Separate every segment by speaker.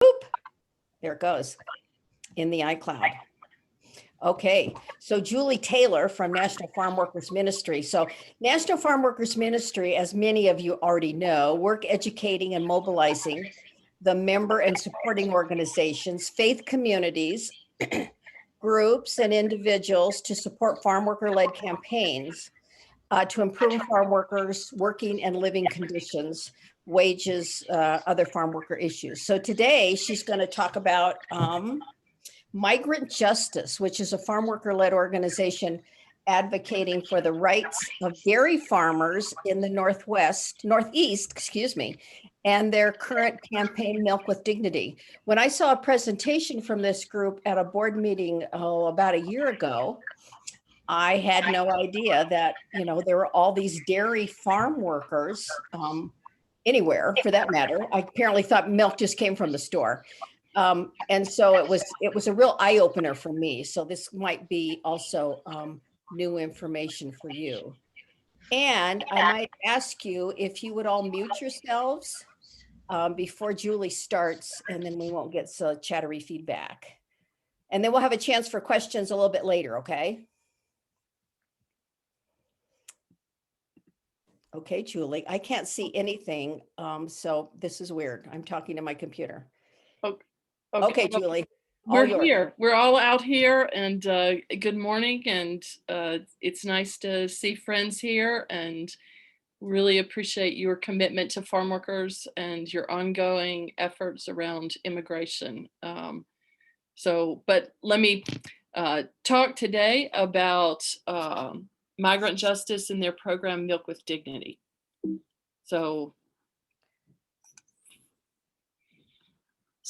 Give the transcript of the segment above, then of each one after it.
Speaker 1: Boop. There it goes in the iCloud. Okay, so Julie Taylor from National Farm Workers Ministry. So National Farm Workers Ministry, as many of you already know, work educating and mobilizing the member and supporting organizations, faith communities, groups, and individuals to support farm worker-led campaigns to improve farm workers' working and living conditions, wages, other farm worker issues. So today she's going to talk about Migrant Justice, which is a farm worker-led organization advocating for the rights of dairy farmers in the Northeast, and their current campaign, Milk with Dignity. When I saw a presentation from this group at a board meeting, about a year ago, I had no idea that, there were all these dairy farm workers, anywhere for that matter. I apparently thought milk just came from the store. And so it was a real eye opener for me. So this might be also new information for you. And I might ask you if you would all mute yourselves before Julie starts, and then we won't get so chattery feedback. And then we'll have a chance for questions a little bit later, okay? Okay, Julie, I can't see anything. So this is weird. I'm talking to my computer. Okay, Julie.
Speaker 2: We're here. We're all out here, and good morning. And it's nice to see friends here, and really appreciate your commitment to farm workers and your ongoing efforts around immigration. But let me talk today about Migrant Justice and their program, Milk with Dignity. So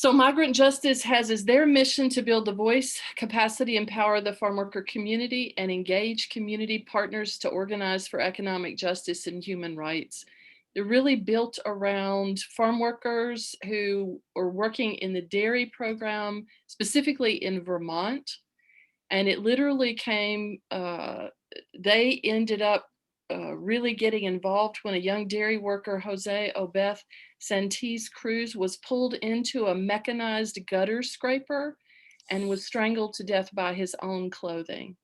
Speaker 2: Migrant Justice has as their mission to build the voice, capacity, and power of the farm worker community and engage community partners to organize for economic justice and human rights. They're really built around farm workers who are working in the dairy program, specifically in Vermont. And it literally came, they ended up really getting involved when a young dairy worker, Jose Obeth Santiz Cruz, was pulled into a mechanized gutter scraper and was strangled to death by his own clothing.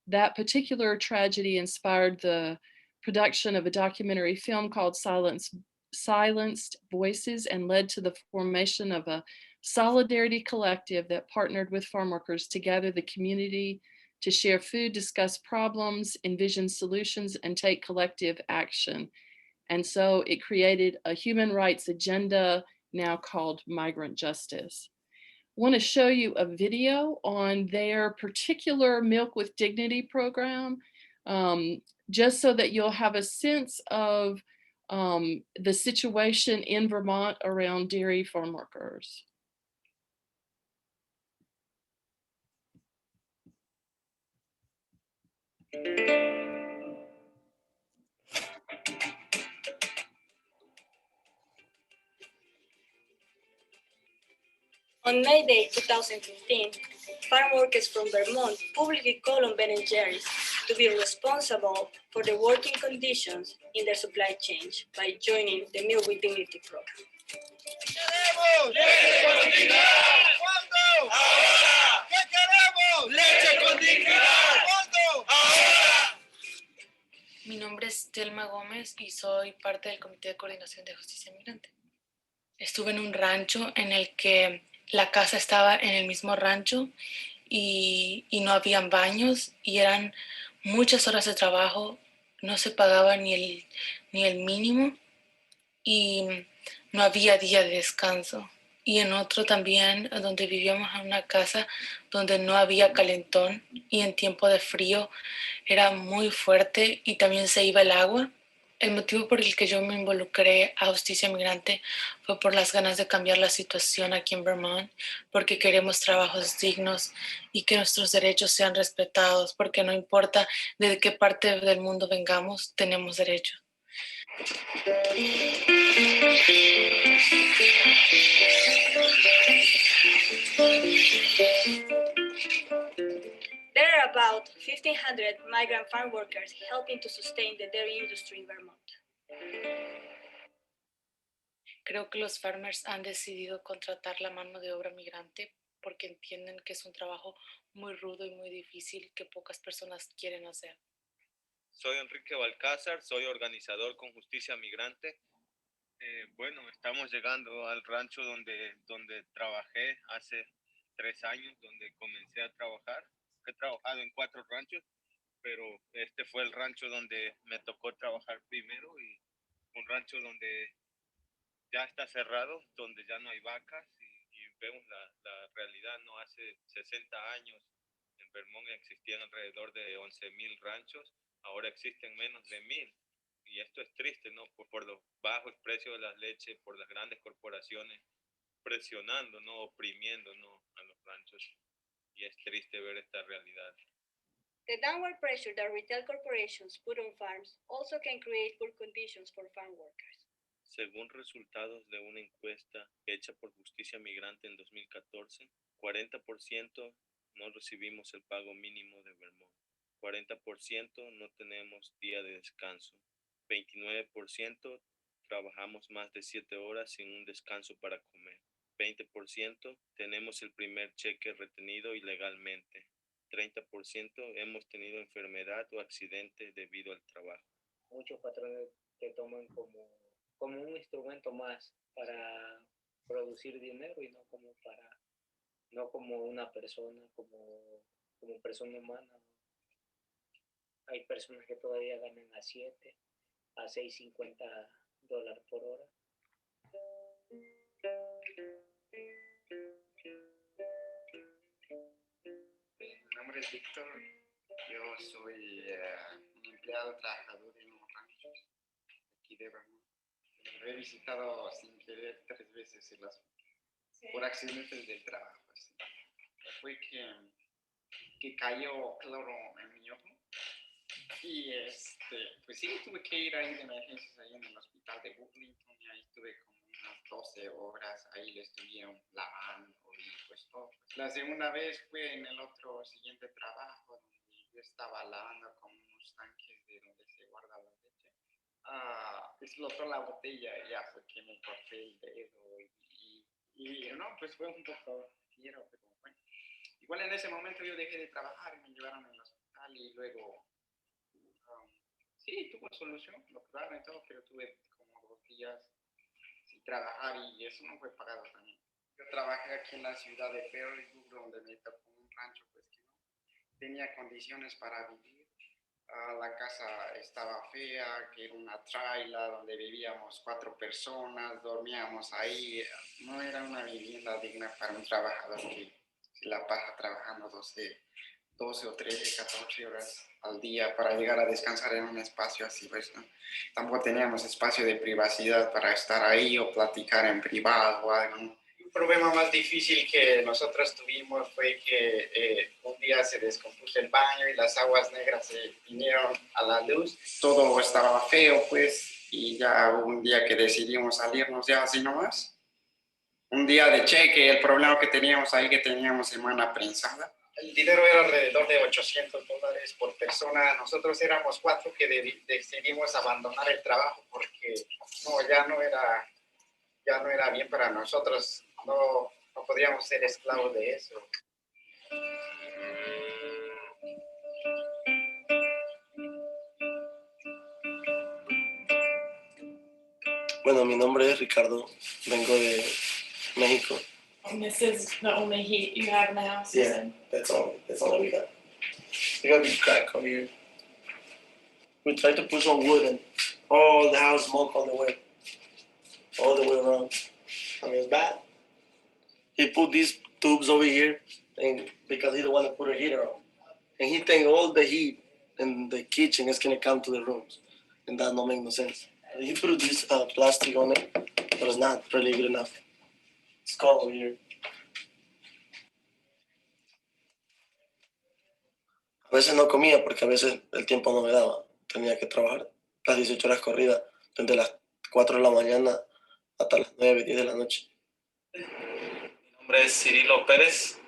Speaker 2: That particular tragedy inspired the production of a documentary film called Silenced Voices and led to the formation of a solidarity collective that partnered with farm workers to gather the community to share food, discuss problems, envision solutions, and take collective action. And so it created a human rights agenda now called Migrant Justice. I want to show you a video on their particular Milk with Dignity program, just so that you'll have a sense of the situation in Vermont around dairy farm workers.
Speaker 3: On May Day 2015, farm workers from Vermont publicly called on Ben & Jerry's to be responsible for the working conditions in their supply chain by joining the Milk with Dignity program.
Speaker 4: Mi nombre es Telma Gómez y soy parte del Comité de Coordinación de Justicia Migrante. Estuve en un rancho en el que la casa estaba en el mismo rancho y no habían baños y eran muchas horas de trabajo, no se pagaba ni el mínimo y no había día de descanso. Y en otro también, donde vivíamos en una casa donde no había calentón y en tiempo de frío era muy fuerte y también se iba el agua. El motivo por el que yo me involucré a Justicia Migrante fue por las ganas de cambiar la situación aquí en Vermont, porque queremos trabajos dignos y que nuestros derechos sean respetados, porque no importa de qué parte del mundo vengamos, tenemos derechos.
Speaker 3: There are about 1,500 migrant farm workers helping to sustain the dairy industry in Vermont.
Speaker 4: Creo que los farmers han decidido contratar la mano de obra migrante porque entienden que es un trabajo muy rudo y muy difícil que pocas personas quieren hacer.
Speaker 5: Soy Enrique Balcázar, soy organizador con Justicia Migrante. Bueno, estamos llegando al rancho donde trabajé hace 3 años, donde comencé a trabajar. He trabajado en 4 ranchos, pero este fue el rancho donde me tocó trabajar primero, y un rancho donde ya está cerrado, donde ya no hay vacas, y vemos la realidad. No hace 60 años en Vermont existían alrededor de 11,000 ranchos, ahora existen menos de 1,000. Y esto es triste, ¿no? Por los bajos precios de las leches, por las grandes corporaciones presionando, ¿no? Oprimiendo, ¿no? A los ranchos. Y es triste ver esta realidad.
Speaker 3: The downward pressure that retail corporations put on farms also can create poor conditions for farm workers.
Speaker 5: Según resultados de una encuesta hecha por Justicia Migrante en 2014, 40% no recibimos el pago mínimo de Vermont, 40% no tenemos día de descanso, 29% trabajamos más de 7 horas sin un descanso para comer, 20% tenemos el primer cheque retenido ilegalmente, 30% hemos tenido enfermedad o accidente debido al trabajo.
Speaker 6: Muchos patrones te toman como un instrumento más para producir dinero y no como una persona, como persona humana. Hay personas que todavía ganan a 7, a $6.50 por hora.
Speaker 7: Mi nombre es Víctor, yo soy un empleado trabajador en un rancho aquí de Vermont. Lo he visitado sin querer 3 veces por accidentes del trabajo. Así. Fue que cayó cloro en mi ojo y pues sí, tuve que ir ahí de emergencias ahí en el hospital de Burlington, y ahí estuve como unas 12 horas, ahí le estuvieron lavando y pues todo. La segunda vez fue en el otro siguiente trabajo, donde yo estaba lavando como unos tanques de donde se guarda la leche. Explotó la botella y ya fue que me corté el dedo y no, pues fue un poco fiero, pero bueno. Igual en ese momento yo dejé de trabajar y me llevaron al hospital, y luego sí, tuvo solución, lo curaron y todo, pero tuve como 2 días sin trabajar y eso no fue pagado también. Yo trabajé aquí en la ciudad de Perrysburg, donde me tocó un rancho pues que no tenía condiciones para vivir. La casa estaba fea, que era una traila donde vivíamos 4 personas, dormíamos ahí. No era una vivienda digna para un trabajador que se la pasa trabajando 12 o 13, 14 horas al día para llegar a descansar en un espacio así, pues, ¿no? Tampoco teníamos espacio de privacidad para estar ahí o platicar en privado o algo, ¿no? El problema más difícil que nosotros tuvimos fue que un día se descompuso el baño y las aguas negras se vinieron a la luz. Todo estaba feo, pues, y ya un día que decidimos salirnos ya así nomás. Un día de cheque, el problema que teníamos ahí, que teníamos semana prensada. El dinero era alrededor de $800 por persona. Nosotros éramos 4 que decidimos abandonar el trabajo porque ya no era bien para nosotros. No podíamos ser esclavos de eso.
Speaker 8: Bueno, mi nombre es Ricardo, vengo de México.
Speaker 9: And this is the only heat you have in the house?
Speaker 8: Yeah, that's all we got. We got this crack over here. We tried to put some wood and all the house smoke all the way around. I mean, it's bad. He put these tubes over here and because he don't want to put a heater on. And he think all the heat in the kitchen is going to come to the rooms. And that don't make no sense. He put this plastic on it, but it's not really good enough. It's cold over here. A veces no comía porque a veces el tiempo no me daba. Tenía que trabajar las 18 horas corridas, desde las 4 de la mañana hasta las 9, 10 de la noche.
Speaker 10: Mi nombre es Cirilo Pérez.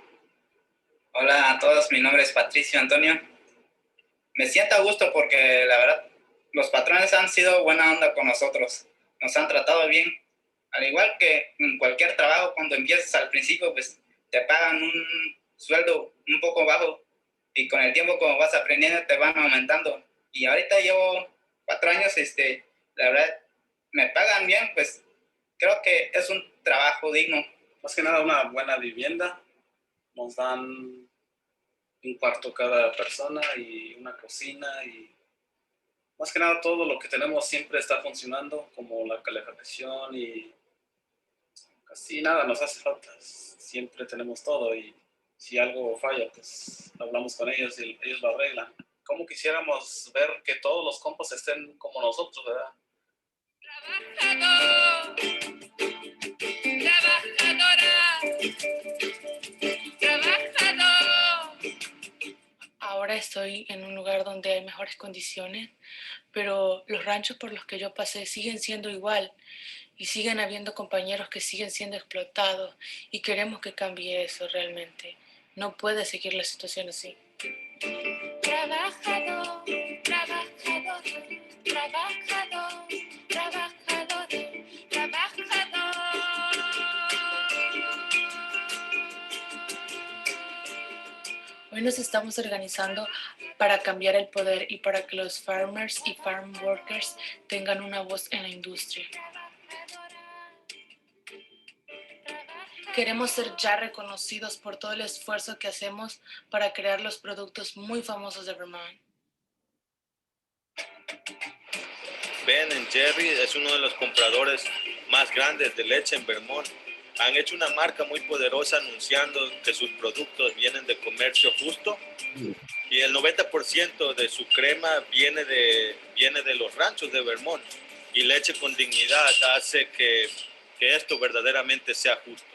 Speaker 10: Hola a todos, mi nombre es Patricio Antonio. Me siento a gusto porque la verdad los patrones han sido buena onda con nosotros. Nos han tratado bien. Al igual que en cualquier trabajo, cuando empiezas al principio, pues te pagan un sueldo un poco bajo y con el tiempo, como vas aprendiendo, te van aumentando. Y ahorita llevo 4 años, la verdad, me pagan bien, pues creo que es un trabajo digno.
Speaker 11: Más que nada una buena vivienda, nos dan un cuarto cada persona y una cocina y más que nada todo lo que tenemos siempre está funcionando, como la calefacción y casi nada nos hace falta. Siempre tenemos todo y si algo falla, pues hablamos con ellos y ellos lo arreglan. Como quisiéramos ver que todos los compas estén como nosotros, ¿verdad?
Speaker 12: Trabajador, trabajadora, trabajador.
Speaker 4: Ahora estoy en un lugar donde hay mejores condiciones, pero los ranchos por los que yo pasé siguen siendo igual y siguen habiendo compañeros que siguen siendo explotados y queremos que cambie eso realmente. No puede seguir la situación así.
Speaker 12: Trabajador, trabajador, trabajador, trabajador, trabajador.
Speaker 4: Hoy nos estamos organizando para cambiar el poder y para que los farmers y farm workers tengan una voz en la industria. Queremos ser ya reconocidos por todo el esfuerzo que hacemos para crear los productos muy famosos de Vermont.
Speaker 5: Ben Jerry es uno de los compradores más grandes de leche en Vermont. Han hecho una marca muy poderosa anunciando que sus productos vienen de comercio justo y el 90% de su crema viene de los ranchos de Vermont. Y Leche con Dignidad hace que esto verdaderamente sea justo.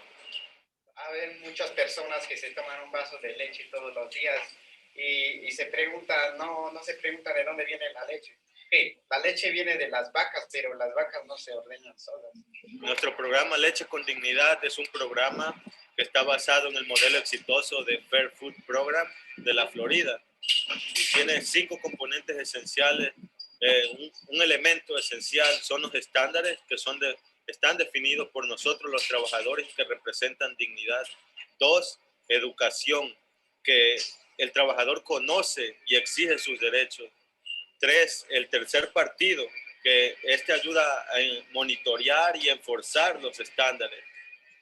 Speaker 7: Hay muchas personas que se toman un vaso de leche todos los días y se preguntan, no se preguntan de dónde viene la leche. Sí, la leche viene de las vacas, pero las vacas no se ordeñan solas.
Speaker 5: Nuestro programa Leche con Dignidad es un programa que está basado en el modelo exitoso de Fair Food Program de la Florida y tiene 5 componentes esenciales. Un elemento esencial son los estándares que están definidos por nosotros los trabajadores y que representan dignidad. 2, educación, que el trabajador conoce y exige sus derechos. 3, el tercer partido, que ayuda a monitorear y enforzar los estándares.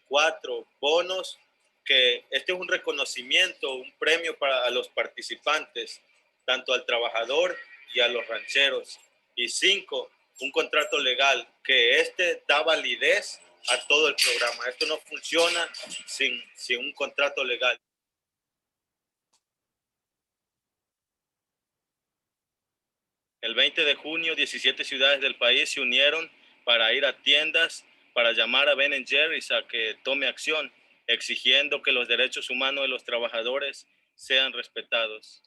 Speaker 5: 4, bonos, que es un reconocimiento, un premio a los participantes, tanto al trabajador y a los rancheros. Y 5, un contrato legal, que da validez a todo el programa. Esto no funciona sin un contrato legal. El 20 de junio, 17 ciudades del país se unieron para ir a tiendas, para llamar a Ben Jerry's a que tome acción, exigiendo que los derechos humanos de los trabajadores sean respetados.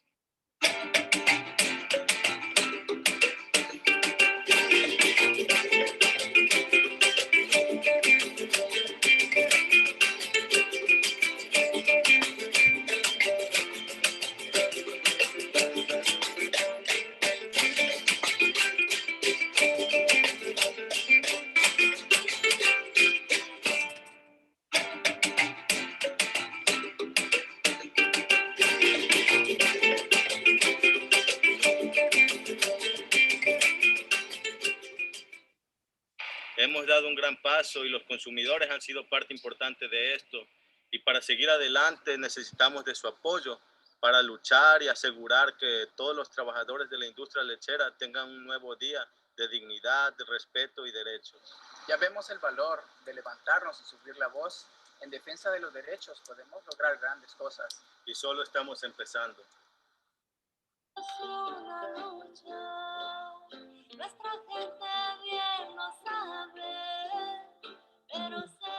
Speaker 5: Hemos dado un gran paso y los consumidores han sido parte importante de esto. Y para seguir adelante necesitamos de su apoyo para luchar y asegurar que todos los trabajadores de la industria lechera tengan un nuevo día de dignidad, de respeto y derechos.
Speaker 13: Ya vemos el valor de levantarnos y subir la voz. En defensa de los derechos podemos lograr grandes cosas.
Speaker 5: Y solo estamos empezando.
Speaker 12: Es una lucha, nuestra gente bien lo sabe, pero se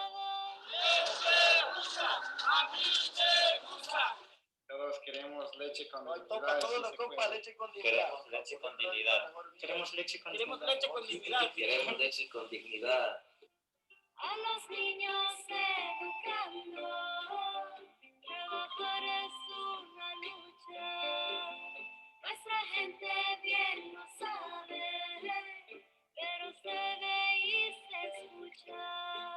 Speaker 8: A mí me gusta.
Speaker 7: Todos queremos leche con dignidad.
Speaker 8: Todos los compas, leche con dignidad.
Speaker 14: Queremos leche con dignidad.
Speaker 8: Queremos leche con dignidad.
Speaker 14: Queremos leche con dignidad.
Speaker 12: a los niños educando, trabajar es una lucha, nuestra gente bien lo sabe, pero se ve y se escucha.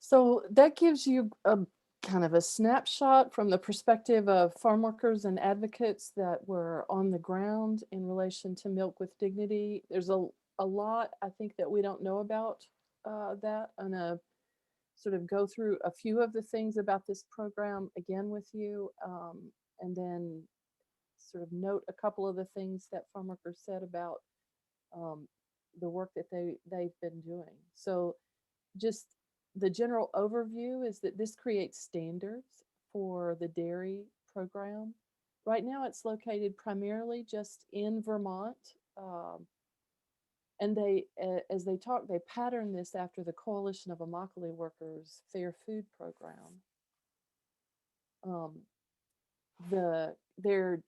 Speaker 2: So that gives you a kind of a snapshot from the perspective of farm workers and advocates that were on the ground in relation to Milk with Dignity. There's a lot, I think, that we don't know about that. I'm gonna sort of go through a few of the things about this program again with you, and then sort of note a couple of the things that farm workers said about um, the work that they've been doing. So just the general overview is that this creates standards for the dairy program. Right now it's located primarily just in Vermont. And they, as they talk, they pattern this after the Coalition of Immokalee Workers Fair Food Program. Their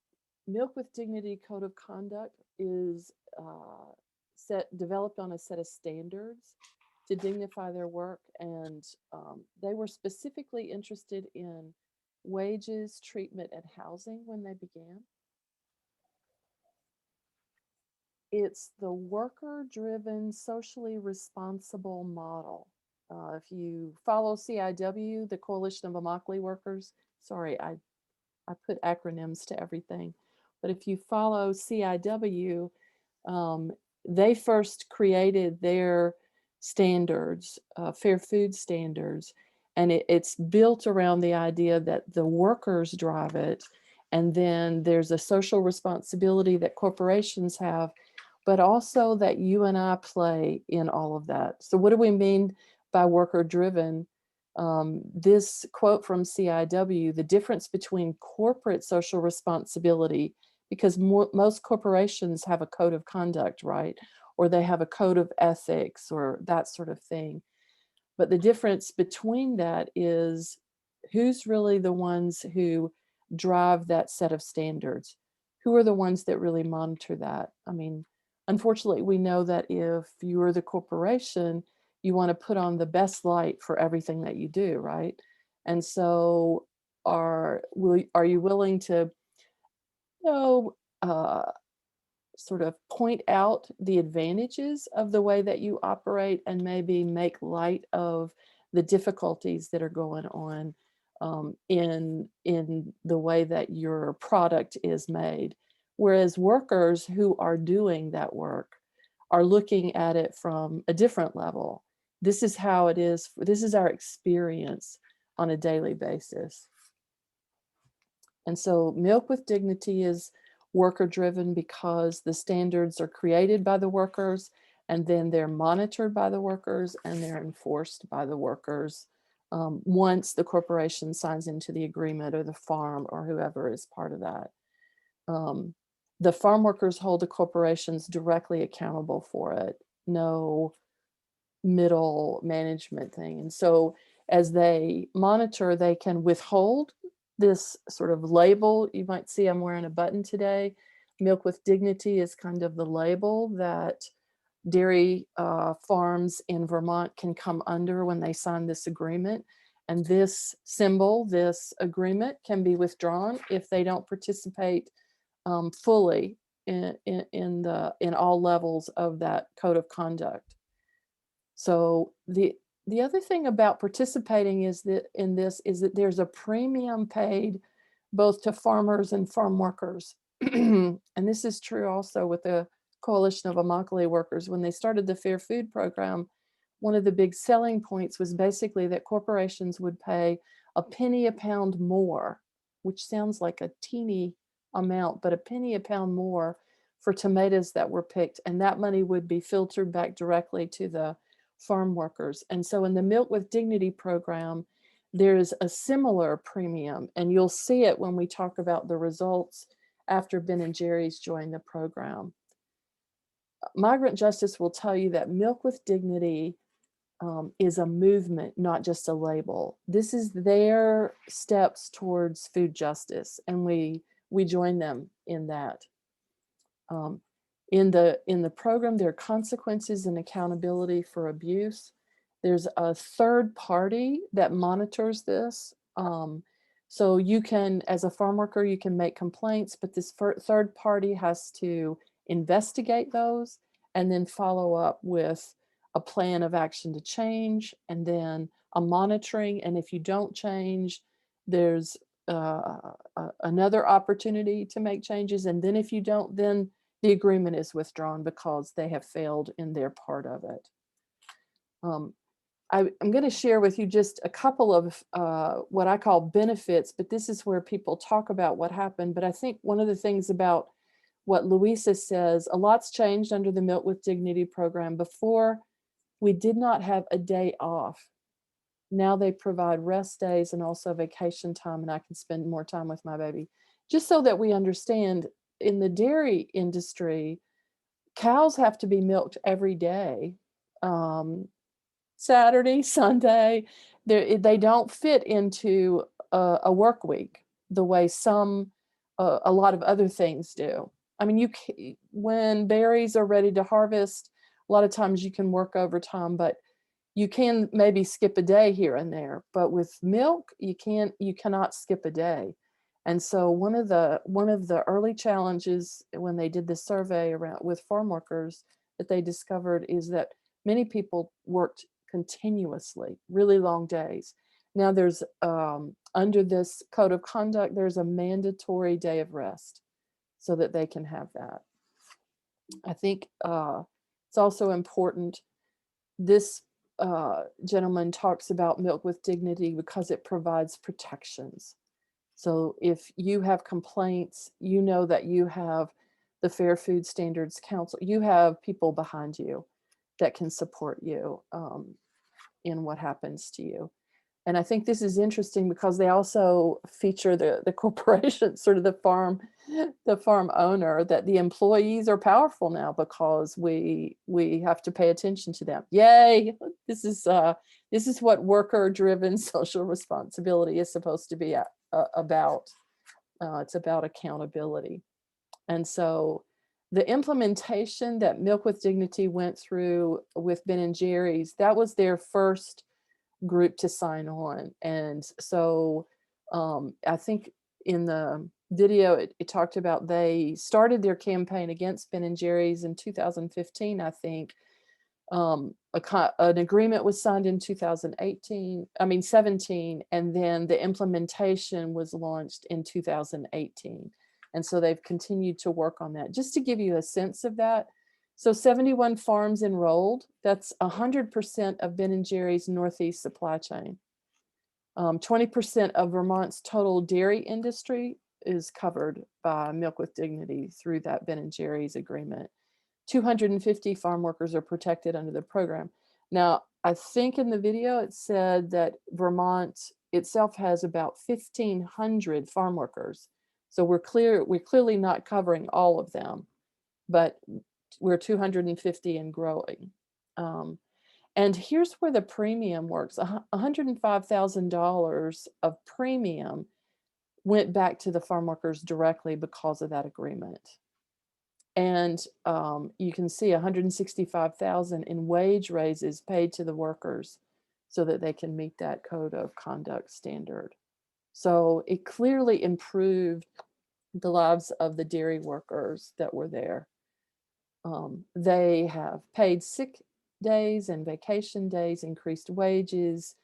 Speaker 2: Milk with Dignity Code of Conduct is developed on a set of standards to dignify their work, and they were specifically interested in wages, treatment, and housing when they began. It's the worker-driven, socially responsible model. If you follow CIW, the Coalition of Immokalee Workers, sorry, I put acronyms to everything, but if you follow CIW, they first created their standards, fair food standards, and it's built around the idea that the workers drive it, and then there's a social responsibility that corporations have, but also that you and I play in all of that. So what do we mean by worker driven? This quote from CIW, the difference between corporate social responsibility, because most corporations have a code of conduct, right? Or they have a code of ethics or that sort of thing. But the difference between that is who's really the ones who drive that set of standards? Who are the ones that really monitor that? I mean, unfortunately, we know that if you're the corporation, you want to put on the best light for everything that you do, right? And so are you willing to, you know, sort of point out the advantages of the way that you operate and maybe make light of the difficulties that are going on in the way that your product is made? Whereas workers who are doing that work are looking at it from a different level. This is how it is. This is our experience on a daily basis. And so Milk with Dignity is worker driven because the standards are created by the workers, and then they're monitored by the workers, and they're enforced by the workers once the corporation signs into the agreement, or the farm, or whoever is part of that. The farm workers hold the corporations directly accountable for it. No middle management thing. And so as they monitor, they can withhold this sort of label. You might see I'm wearing a button today. Milk with Dignity is kind of the label that dairy farms in Vermont can come under when they sign this agreement. And this symbol, this agreement, can be withdrawn if they don't participate fully in all levels of that code of conduct. So the other thing about participating is that there's a premium paid both to farmers and farm workers. And this is true also with the Coalition of Immokalee Workers. When they started the Fair Food Program, one of the big selling points was basically that corporations would pay a penny a pound more, which sounds like a teeny amount, but a penny a pound more for tomatoes that were picked. And that money would be filtered back directly to the farm workers. And so in the Milk with Dignity program, there's a similar premium, and you'll see it when we talk about the results after Ben and Jerry's joined the program. Migrant Justice will tell you that Milk with Dignity is a movement, not just a label. This is their steps towards food justice, and we join them in that. In the program, there are consequences and accountability for abuse. There's a third party that monitors this. So you can, as a farm worker, you can make complaints, but this third party has to investigate those and then follow up with a plan of action to change, and then a monitoring. And if you don't change, there's another opportunity to make changes. And then if you don't, then the agreement is withdrawn because they have failed in their part of it. I'm going to share with you just a couple of what I call benefits, but this is where people talk about what happened. But I think one of the things about what Louisa says, a lot's changed under the Milk with Dignity program. Before, we did not have a day off. Now they provide rest days and also vacation time, and I can spend more time with my baby. Just so that we understand, in the dairy industry, cows have to be milked every day. Saturday, Sunday, they don't fit into a work week the way a lot of other things do. I mean, when berries are ready to harvest, a lot of times you can work overtime, but you can maybe skip a day here and there. But with milk, you cannot skip a day. And so one of the early challenges when they did this survey around with farm workers that they discovered is that many people worked continuously, really long days. Now there's under this code of conduct, there's a mandatory day of rest so that they can have that. I think it's also important. This gentleman talks about Milk with Dignity because it provides protections. So if you have complaints, you know that you have the Fair Food Standards Council, you have people behind you that can support you in what happens to you. And I think this is interesting because they also feature the corporation, sort of the farm owner, that the employees are powerful now because we have to pay attention to them. Yay! This is what worker-driven social responsibility is supposed to be about. It's about accountability. And so the implementation that Milk with Dignity went through with Ben & Jerry's, that was their first group to sign on. And so I think in the video, it talked about they started their campaign against Ben & Jerry's in 2015, I think. An agreement was signed in 17, and then the implementation was launched in 2018. And so they've continued to work on that. Just to give you a sense of that, so 71 farms enrolled, that's 100% of Ben & Jerry's Northeast supply chain. 20% of Vermont's total dairy industry is covered by Milk with Dignity through that Ben & Jerry's agreement. 250 farm workers are protected under the program. Now, I think in the video it said that Vermont itself has about 1,500 farm workers. So we're clearly not covering all of them, but we're 250 and growing. And here's where the premium works. $105,000 of premium went back to the farm workers directly because of that agreement. And you can see $165,000 in wage raises paid to the workers so that they can meet that code of conduct standard. So it clearly improved the lives of the dairy workers that were there. They have paid sick days and vacation days, increased wages,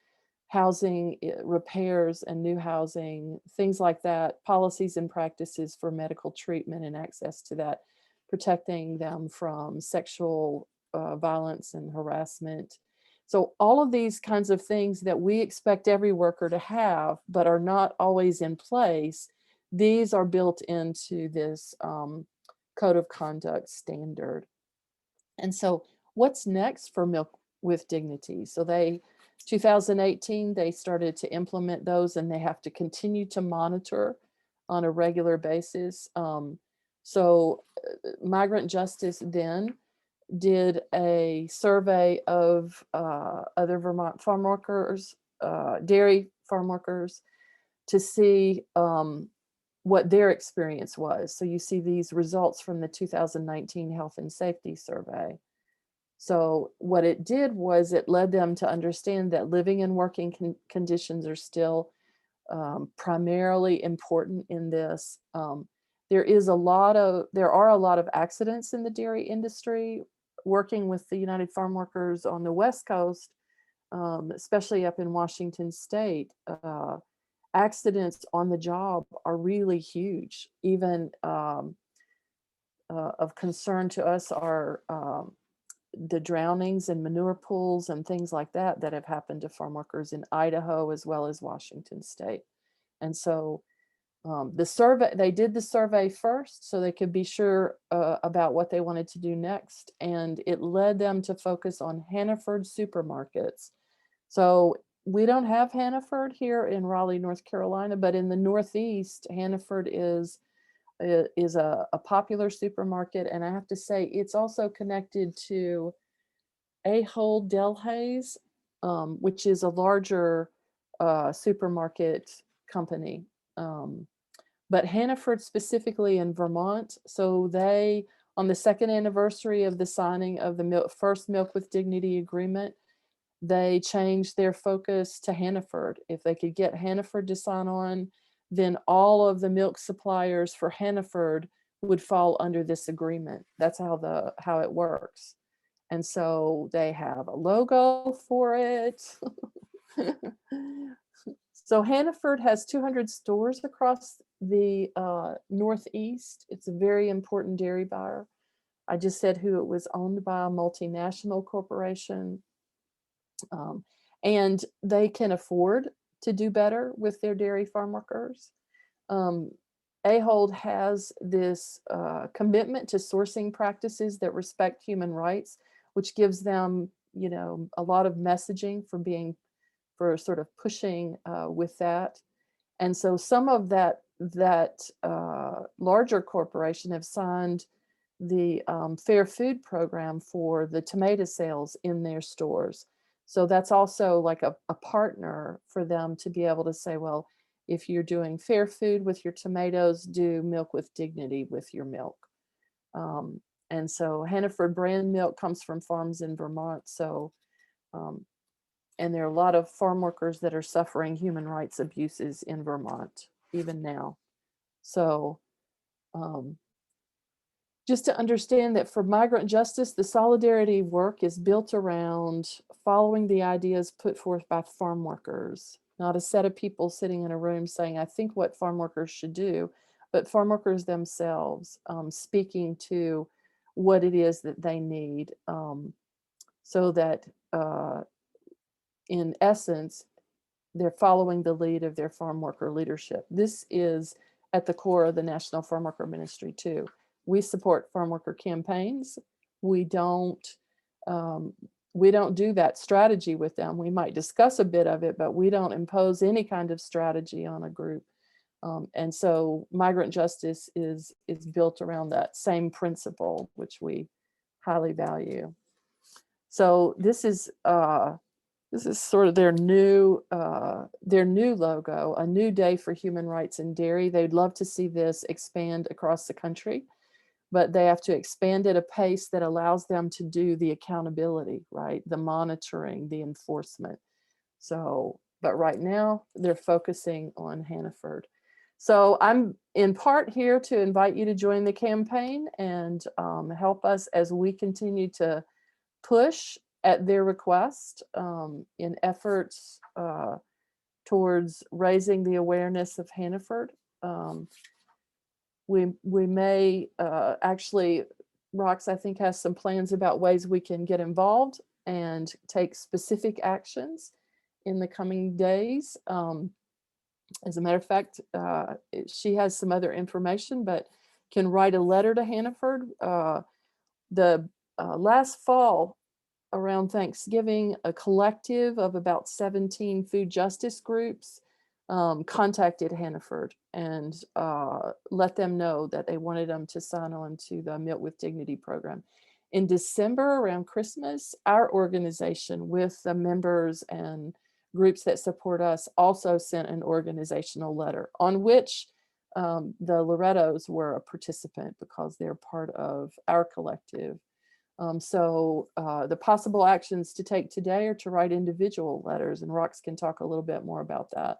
Speaker 2: housing repairs and new housing, things like that, policies and practices for medical treatment and access to that, protecting them from sexual violence and harassment. So all of these kinds of things that we expect every worker to have, but are not always in place, these are built into this code of conduct standard. And so what's next for Milk with Dignity? So 2018, they started to implement those, and they have to continue to monitor on a regular basis. So Migrant Justice then did a survey of other Vermont farm workers, dairy farm workers, to see what their experience was. So you see these results from the 2019 Health and Safety Survey. So what it did was it led them to understand that living and working conditions are still primarily important in this. There are a lot of accidents in the dairy industry
Speaker 15: working with the United Farm Workers on the West Coast, especially up in Washington State, accidents on the job are really huge. Even of concern to us are the drownings in manure pools and things like that that have happened to farm workers in Idaho as well as Washington State. And so the survey, they did the survey first so they could be sure about what they wanted to do next. And it led them to focus on Hannaford supermarkets. So we don't have Hannaford here in Raleigh, North Carolina, but in the Northeast, Hannaford is a popular supermarket. And I have to say, it's also connected to Ahold Delhaize, which is a larger supermarket company. But Hannaford specifically in Vermont, so they, on the second anniversary of the signing of the first Milk with Dignity agreement, they changed their focus to Hannaford. If they could get Hannaford to sign on, then all of the milk suppliers for Hannaford would fall under this agreement. That's how it works. And so they have a logo for it. So Hannaford has 200 stores across the Northeast. It's a very important dairy buyer. I just said who it was owned by, a multinational corporation. And they can afford to do better with their dairy farm workers. Ahold has this commitment to sourcing practices that respect human rights, which gives them, you know, a lot of messaging for sort of pushing with that. And so some of that larger corporation have signed the Fair Food program for the tomato sales in their stores. So that's also like a partner for them to be able to say, well, if you're doing fair food with your tomatoes, do Milk with Dignity with your milk. And so Hannaford brand milk comes from farms in Vermont. So, and there are a lot of farm workers that are suffering human rights abuses in Vermont, even now. So just to understand that for Migrant Justice, the solidarity work is built around following the ideas put forth by farm workers, not a set of people sitting in a room saying, I think what farm workers should do, but farm workers themselves speaking to what it is that they need, so that in essence, they're following the lead of their farm worker leadership. This is at the core of the National Farm Worker Ministry too. We support farm worker campaigns. We don't do that strategy with them. We might discuss a bit of it, but we don't impose any kind of strategy on a group. And so Migrant Justice is built around that same principle, which we highly value. So this is sort of their new logo, a new day for human rights in dairy. They'd love to see this expand across the country, but they have to expand at a pace that allows them to do the accountability, right? The monitoring, the enforcement. So, but right now they're focusing on Hannaford. So I'm in part here to invite you to join the campaign and help us as we continue to push at their request in efforts towards raising the awareness of Hannaford. We may actually, Rox, I think, has some plans about ways we can get involved and take specific actions in the coming days. As a matter of fact, she has some other information, but can write a letter to Hannaford. The last fall, around Thanksgiving, a collective of about 17 food justice groups contacted Hannaford and let them know that they wanted them to sign on to the Milk with Dignity program. In December, around Christmas, our organization with the members and groups that support us also sent an organizational letter on which the Lorettos were a participant because they're part of our collective. So the possible actions to take today are to write individual letters, and Rox can talk a little bit more about that.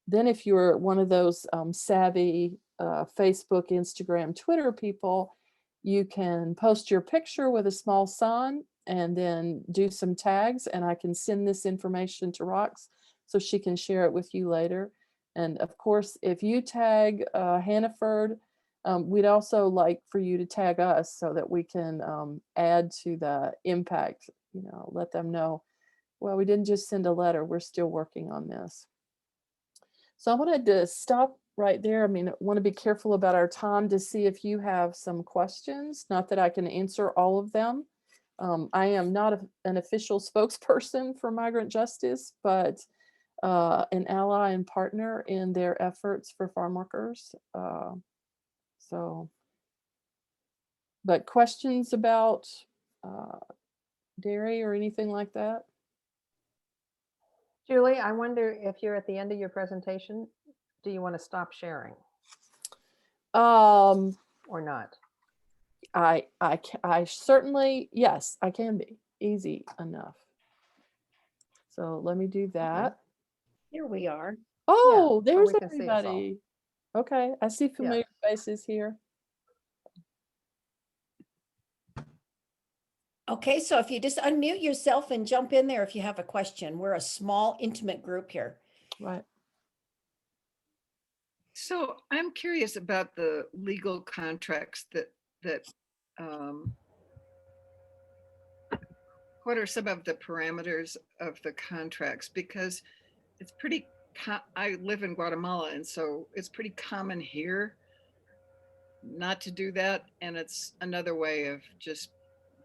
Speaker 15: Then if you're one of those savvy Facebook, Instagram, Twitter people, you can post your picture with a small sign and then do some tags, and I can send this information to Rox so she can share it with you later. And of course, if you tag Hannaford, we'd also like for you to tag us so that we can add to the impact, let them know, well, we didn't just send a letter, we're still working on this. So I wanted to stop right there. I mean, I want to be careful about our time to see if you have some questions. Not that I can answer all of them. I am not an official spokesperson for Migrant Justice, but an ally and partner in their efforts for farm workers. But questions about dairy or anything like that?
Speaker 16: Julie, I wonder if you're at the end of your presentation, do you want to stop sharing? Or not?
Speaker 15: I certainly, yes, I can be easy enough. So let me do that.
Speaker 1: Here we are.
Speaker 15: Oh,
Speaker 16: Yeah, so
Speaker 15: there's
Speaker 16: we can see us all.
Speaker 15: everybody. Okay, I see familiar faces here.
Speaker 1: Okay, so if you just unmute yourself and jump in there if you have a question. We're a small, intimate group here.
Speaker 15: Right.
Speaker 17: So I'm curious about the legal contracts that what are some of the parameters of the contracts? Because it's pretty, I live in Guatemala, and so it's pretty common here not to do that. And it's another way of just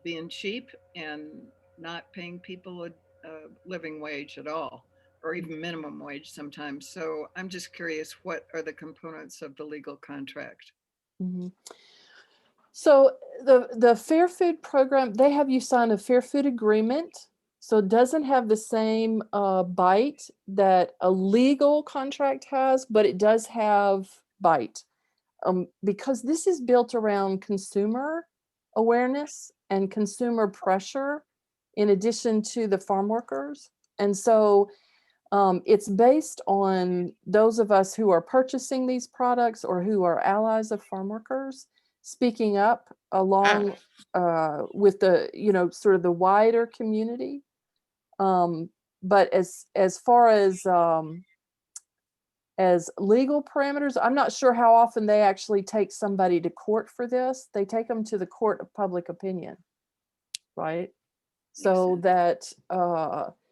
Speaker 17: being cheap and not paying people a living wage at all, or even minimum wage sometimes. So I'm just curious, what are the components of the legal contract?
Speaker 15: Mm-hmm. So the Fair Food Program, they have you sign a Fair Food Agreement. So it doesn't have the same bite that a legal contract has, but it does have bite. Because this is built around consumer awareness and consumer pressure in addition to the farm workers. And so it's based on those of us who are purchasing these products or who are allies of farm workers speaking up along with the, sort of the wider community. But as far as legal parameters, I'm not sure how often they actually take somebody to court for this. They take them to the court of public opinion, right? So that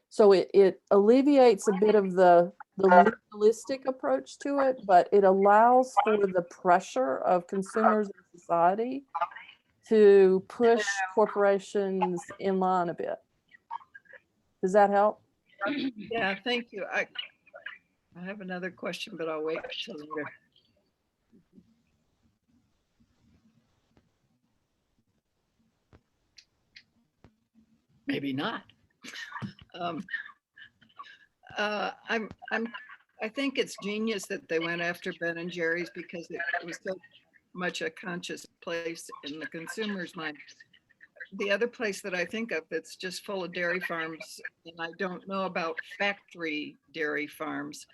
Speaker 15: so it alleviates a bit of the legalistic approach to it, but it allows for the pressure of consumers and society to push corporations in line a bit. Does that help?
Speaker 17: Yeah, thank you. I have another question, but I'll wait till later. Maybe not. I think it's genius that they went after Ben and Jerry's because it was so much a conscious place in the consumer's mind. The other place that I think of that's just full of dairy farms, and I don't know about factory dairy farms,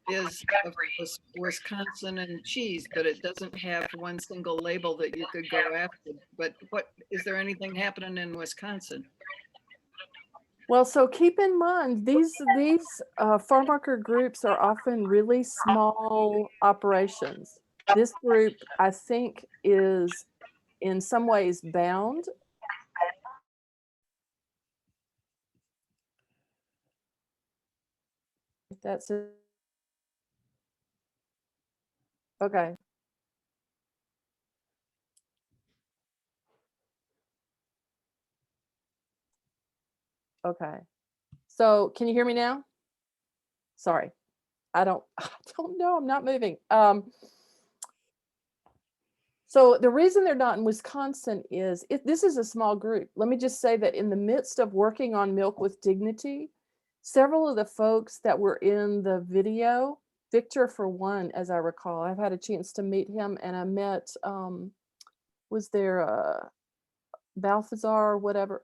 Speaker 17: is of course Wisconsin and cheese, but it doesn't have one single label that you could go after. But is there anything happening in Wisconsin?
Speaker 15: Well, so keep in mind, these farm worker groups are often really small operations. This group, I think, is in some ways bound. That's it. Okay. Okay. So can you hear me now? Sorry. I don't know. I'm not moving. So the reason they're not in Wisconsin is this is a small group. Let me just say that in the midst of working on Milk with Dignity, several of the folks that were in the video, Victor for one, as I recall, I've had a chance to meet him, and I met, was there Balthazar or whatever?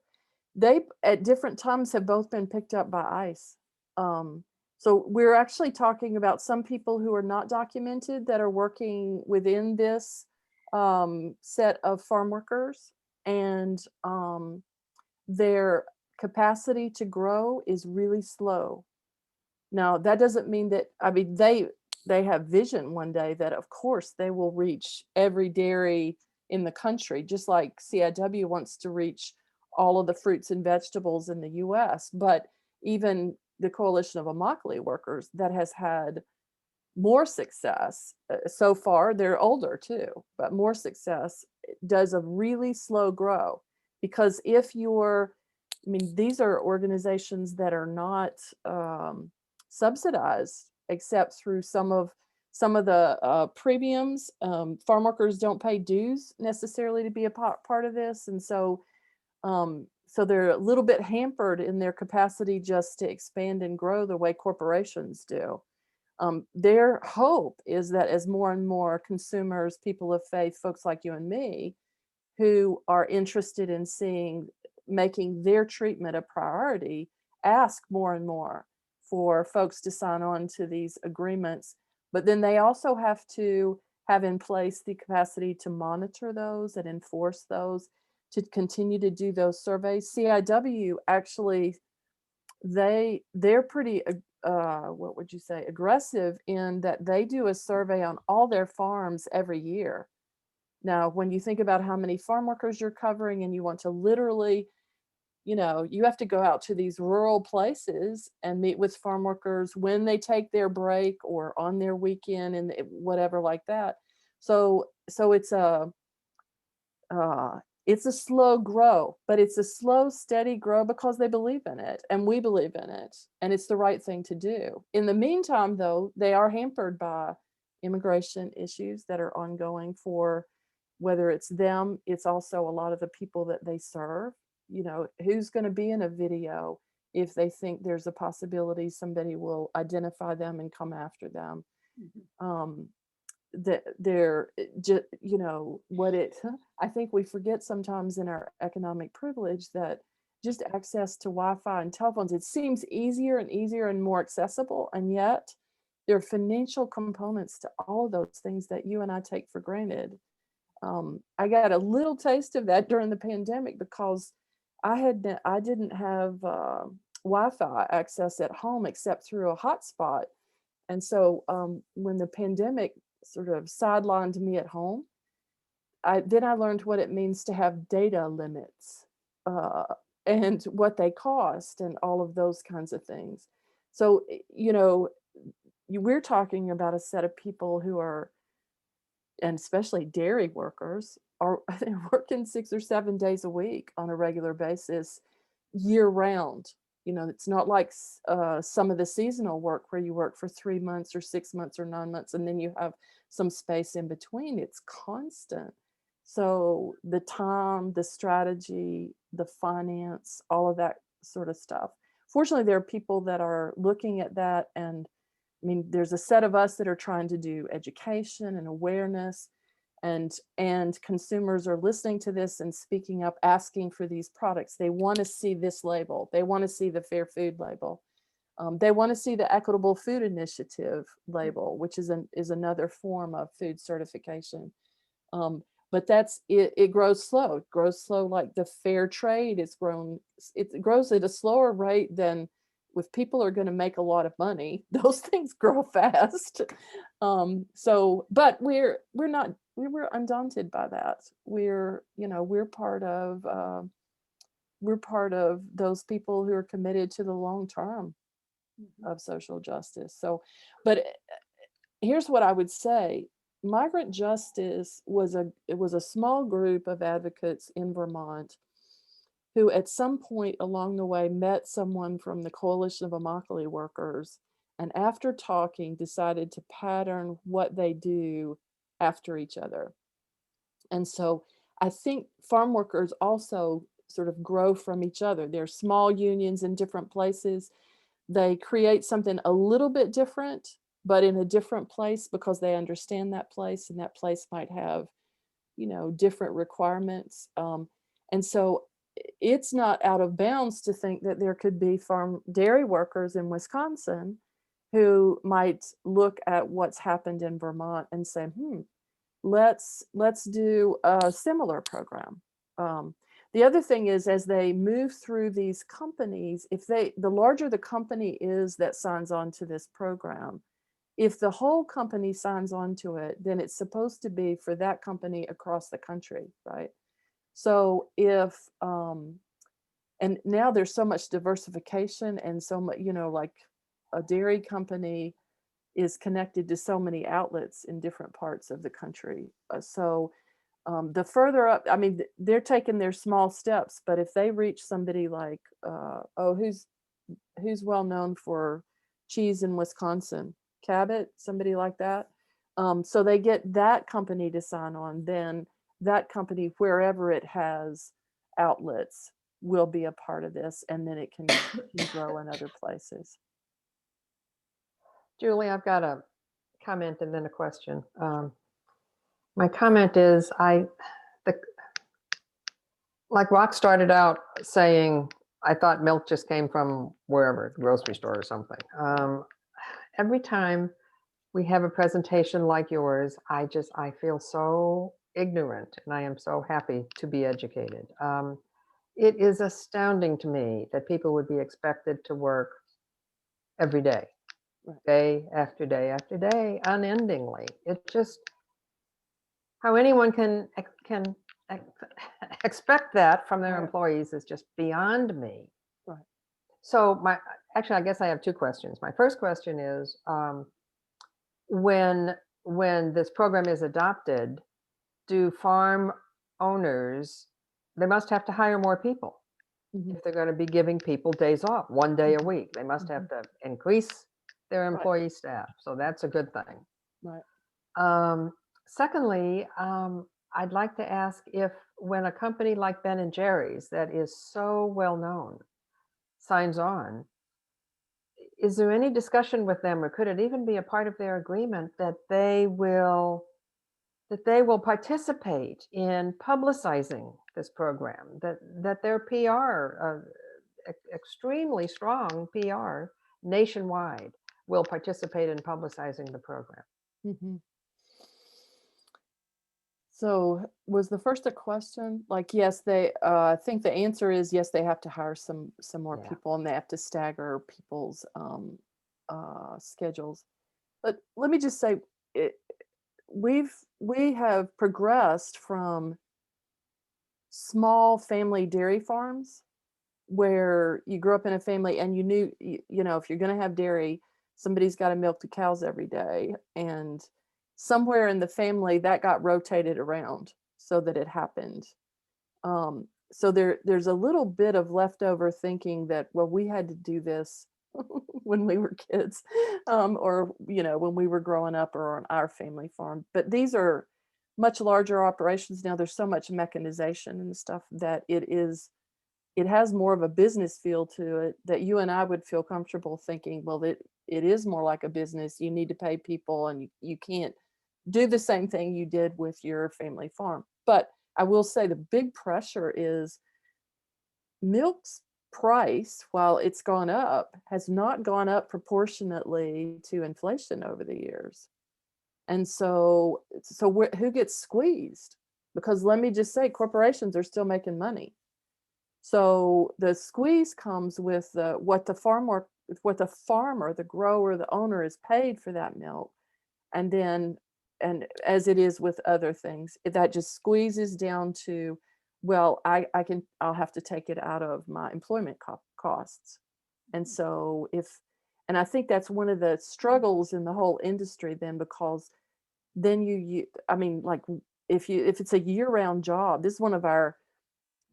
Speaker 15: They at different times have both been picked up by ICE. So we're actually talking about some people who are not documented that are working within this set of farm workers, and their capacity to grow is really slow. Now, that doesn't mean that, I mean, they have vision one day that of course they will reach every dairy in the country, just like CIW wants to reach all of the fruits and vegetables in the US. But even the Coalition of Immokalee Workers that has had more success so far, they're older too, but more success, does a really slow grow. Because if you're, I mean, these are organizations that are not subsidized except through some of the premiums. Farm workers don't pay dues necessarily to be a part of this, and so so they're a little bit hampered in their capacity just to expand and grow the way corporations do. Their hope is that as more and more consumers, people of faith, folks like you and me, who are interested in making their treatment a priority, ask more and more for folks to sign on to these agreements. But then they also have to have in place the capacity to monitor those and enforce those, to continue to do those surveys. CIW actually, they're pretty what would you say, aggressive, in that they do a survey on all their farms every year. Now, when you think about how many farm workers you're covering, and you want to literally, you have to go out to these rural places and meet with farm workers when they take their break or on their weekend and whatever like that. So it's a slow grow, but it's a slow, steady grow because they believe in it and we believe in it, and it's the right thing to do. In the meantime, though, they are hampered by immigration issues that are ongoing, for whether it's them, it's also a lot of the people that they serve. Who's going to be in a video if they think there's a possibility somebody will identify them and come after them? That they're just, I think we forget sometimes in our economic privilege that just access to Wi-Fi and telephones, it seems easier and easier and more accessible, and yet there are financial components to all of those things that you and I take for granted. I got a little taste of that during the pandemic because I didn't have Wi-Fi access at home except through a hotspot. And so when the pandemic sort of sidelined me at home, I learned what it means to have data limits and what they cost and all of those kinds of things. So, we're talking about a set of people who are, and especially dairy workers, are they're working 6 or 7 days a week on a regular basis, year round. It's not like some of the seasonal work where you work for 3 months or 6 months or 9 months and then you have some space in between. It's constant. So the time, the strategy, the finance, all of that sort of stuff. Fortunately, there are people that are looking at that, and I mean, there's a set of us that are trying to do education and awareness, and consumers are listening to this and speaking up, asking for these products. They want to see this label. They want to see the Fair Food label. They want to see the Equitable Food Initiative label, which is another form of food certification. But it grows slow. It grows slow, like the fair trade. It grows at a slower rate than, if people are going to make a lot of money, those things grow fast. But we're undaunted by that. We're part of those people who are committed to the long term of social justice. So, but here's what I would say. Migrant Justice was a small group of advocates in Vermont who at some point along the way met someone from the Coalition of Immokalee Workers, and after talking decided to pattern what they do after each other. And so I think farm workers also sort of grow from each other. They're small unions in different places. They create something a little bit different, but in a different place because they understand that place, and that place might have, different requirements. And so it's not out of bounds to think that there could be farm dairy workers in Wisconsin who might look at what's happened in Vermont and say, let's do a similar program. The other thing is, as they move through these companies, the larger the company is that signs on to this program, if the whole company signs on to it, then it's supposed to be for that company across the country, right? So if, and now there's so much diversification and so much, like a dairy company is connected to so many outlets in different parts of the country. So the further up, I mean, they're taking their small steps, but if they reach somebody like, who's well known for cheese in Wisconsin, Cabot, somebody like that. So they get that company to sign on, then that company, wherever it has outlets, will be a part of this, and then it can grow in other places.
Speaker 16: Julie, I've got a comment and then a question. My comment is, like Rock started out saying, I thought milk just came from wherever, grocery store or something. Every time we have a presentation like yours, I feel so ignorant, and I am so happy to be educated. It is astounding to me that people would be expected to work every day, day after day after day, unendingly. It just, how anyone can expect that from their employees is just beyond me.
Speaker 15: Right.
Speaker 16: So actually, I guess I have two questions. My first question is, when this program is adopted, do farm owners, they must have to hire more people. If they're going to be giving people days off, 1 day a week, they must have to increase their employee staff. So that's a good thing.
Speaker 15: Right.
Speaker 16: Secondly, I'd like to ask if when a company like Ben & Jerry's that is so well known signs on, is there any discussion with them, or could it even be a part of their agreement that they will participate in publicizing this program, that their PR, extremely strong PR nationwide, will participate in publicizing the program?
Speaker 15: Mm-hmm. So was the first a question? Like, yes, I think the answer is yes, they have to hire some more people, and they have to stagger people's schedules. But let me just say, we have progressed from small family dairy farms where you grew up in a family and you knew, if you're going to have dairy, somebody's got to milk the cows every day. And somewhere in the family that got rotated around so that it happened. So there's a little bit of leftover thinking that, well, we had to do this when we were kids, or, when we were growing up or on our family farm. But these are much larger operations now. There's so much mechanization and stuff that it has more of a business feel to it, that you and I would feel comfortable thinking, well, it is more like a business. You need to pay people, and you can't do the same thing you did with your family farm. But I will say the big pressure is milk's price, while it's gone up, has not gone up proportionately to inflation over the years. And so who gets squeezed? Because let me just say, corporations are still making money. So the squeeze comes with what the farmer, the grower, the owner is paid for that milk. And then, and as it is with other things, that just squeezes down to, well, I'll have to take it out of my employment costs. And so and I think that's one of the struggles in the whole industry then, because then I mean, like if it's a year-round job, this is one of our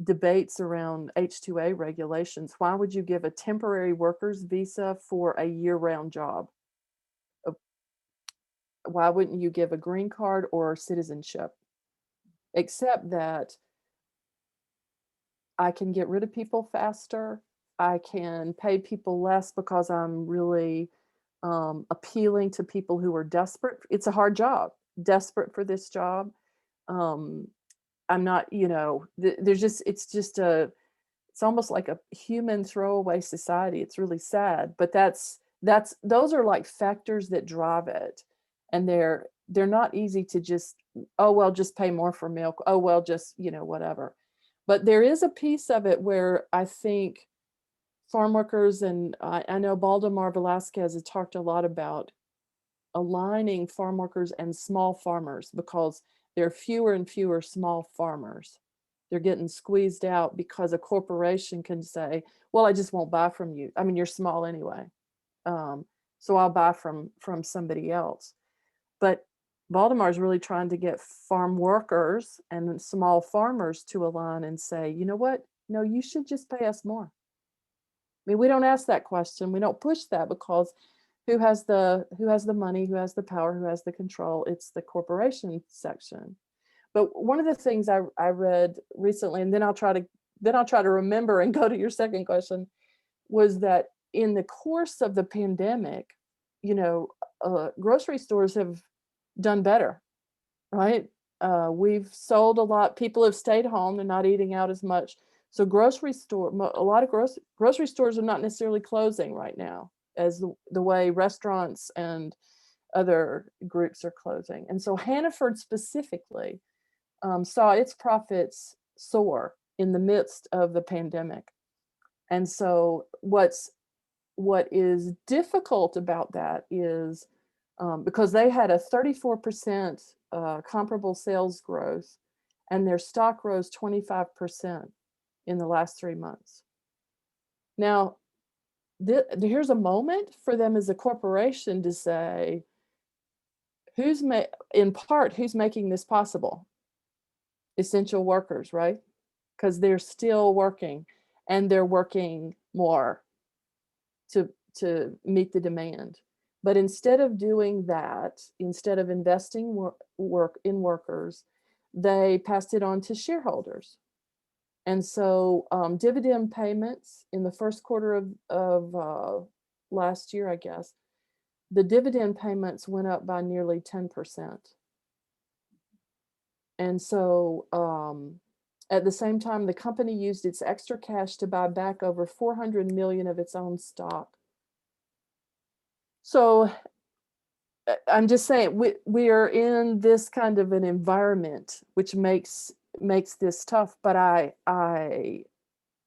Speaker 15: debates around H-2A regulations. Why would you give a temporary worker's visa for a year-round job? Why wouldn't you give a green card or citizenship? Except that I can get rid of people faster. I can pay people less because I'm really appealing to people who are desperate. It's a hard job, desperate for this job. I'm not, it's almost like a human throwaway society. It's really sad, but those are like factors that drive it. And they're not easy to just, oh, well, just pay more for milk. Oh, well, just, whatever. But there is a piece of it where I think farm workers, and I know Baldemar Velasquez has talked a lot about aligning farm workers and small farmers, because there are fewer and fewer small farmers. They're getting squeezed out because a corporation can say, well, I just won't buy from you. I mean, you're small anyway. So I'll buy from somebody else. But Baltimore is really trying to get farm workers and small farmers to align and say, you know what? No, you should just pay us more. I mean, we don't ask that question. We don't push that, because who has the money, who has the power, who has the control? It's the corporation section. But one of the things I read recently, and then I'll try to remember and go to your second question, was that in the course of the pandemic, grocery stores have done better, right? We've sold a lot. People have stayed home. They're not eating out as much. So a lot of grocery stores are not necessarily closing right now as the way restaurants and other groups are closing. And so Hannaford specifically saw its profits soar in the midst of the pandemic. And so what is difficult about that is because they had a 34% comparable sales growth, and their stock rose 25% in the last 3 months. Now, here's a moment for them as a corporation to say, who's making this possible? Essential workers, right? Because they're still working, and they're working more to meet the demand. But instead of doing that, instead of investing work in workers, they passed it on to shareholders. And so dividend payments in the first quarter of last year, I guess, the dividend payments went up by nearly 10%. And so at the same time, the company used its extra cash to buy back over 400 million of its own stock. So I'm just saying, we are in this kind of an environment which makes this tough. But I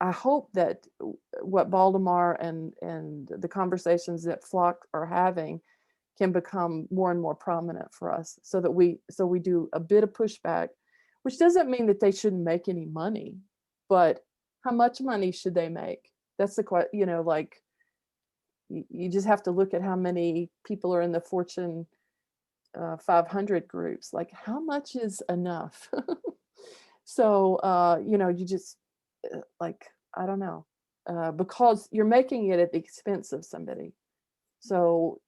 Speaker 15: hope that what Baldemar and the conversations that Flock are having can become more and more prominent for us, so that we do a bit of pushback, which doesn't mean that they shouldn't make any money, but how much money should they make? That's the question. Like, you just have to look at how many people are in the Fortune 500 groups. Like, how much is enough? So you just like, I don't know, because you're making it at the expense of somebody. So